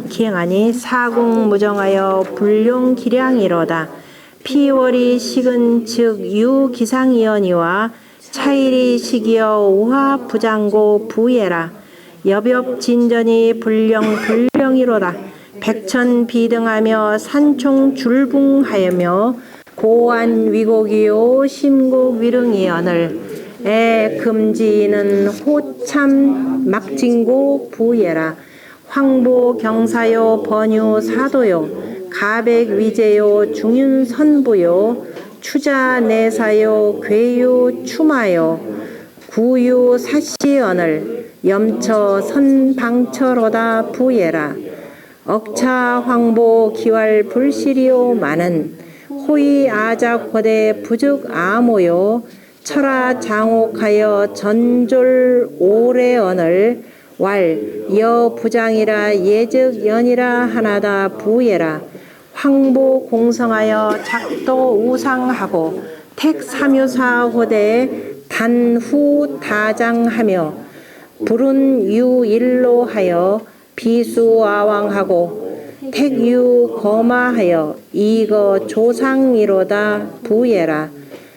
A: 기행하니 사공무정하여 불용 기량이로다. 피월이 식은 즉 유기상이언이와 차일이 식이여 우화 부장고 부예라. 여벽진전이 불령이로다. 백천비등하며 산총 줄붕하여며 고안 위곡이요 심곡 위릉이언을 금지는 호참 막진고 부예라. 황보 경사요 번유 사도요 가백 위제요 중윤선부요 추자내사요 괴유 추마요 구유 사시언을 염처 선방처로다 부예라. 억차 황보 기왈 불시리요 많은 호의 아작호대 부죽 아모요 철아 장옥하여 전졸 오래언을 왈여 부장이라 예즉 연이라 하나다 부예라. 황보 공성하여 작도 우상하고 택삼유사 호대에 단후 다장하며 불운 유일로 하여 비수아왕하고 택유 거마하여 이거 조상이로다 부예라.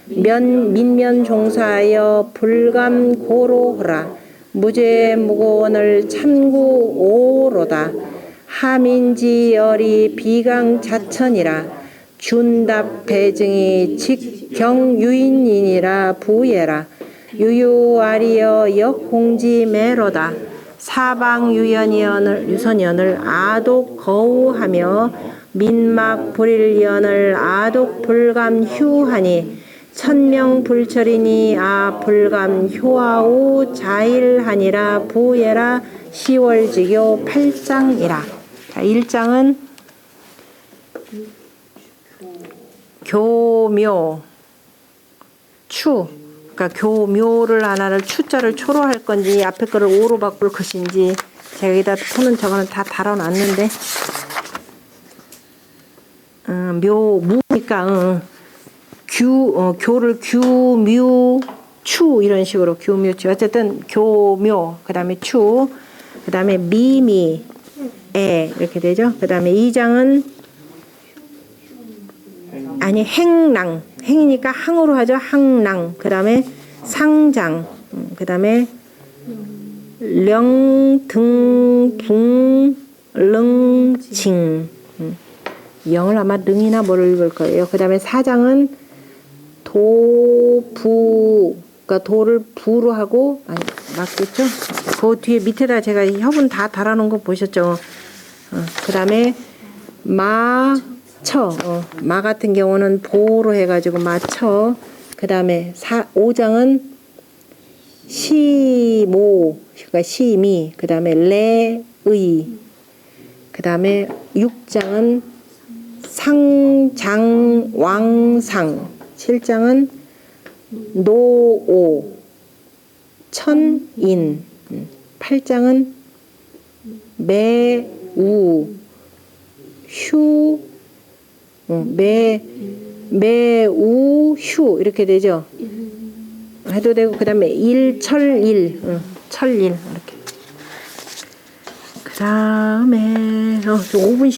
A: 민면 종사하여 불감 고로하라. 무죄 무고원을 참구 오로다. 하민지열이 비강 자천이라. 준답 배증이 직경유인이니라 부예라. 유유아리여 역공지 매로다. 사방유선연을 아독 거우하며 민막 불일연을 아독 불감휴하니 천명불철이니 불감 효아우 자일하니라 부예라. 10월지교 8장이라. 1장은 교묘 추, 그러니까 교묘를 하나를 추자를 초로 할 건지 앞에 거를 오로 바꿀 것인지 제가 여기다 푸는 저거는 다 달아놨는데 무니까 교를 규묘 추 이런 식으로 교묘추 어쨌든 교묘 그 다음에 추 그 다음에 미미 에 이렇게 되죠. 그 다음에 2장은 행랑 행이니까 항으로 하죠. 항랑 그 다음에 상장 그 다음에 령, 등, 붕, 릉, 징. 영을 아마 능이나 뭐를 읽을 거예요. 그 다음에 사장은 도, 부, 그러니까 도를 부로 하고, 아니, 맞겠죠? 그 뒤에 밑에다 제가 협은 다 달아놓은 거 보셨죠? 그 다음에 마, 처. 마 같은 경우는 보로 해가지고 마처. 그 다음에 5장은 시모, 그러니까 시미. 그 다음에 레의. 그 다음에 6장은 상장왕상. 7장은 노오, 천인. 8장은 매우, 휴, 매우, 휴 이렇게 되죠. 해도 되고 그 다음에 일철일, 철일 이렇게. 그 다음에 5분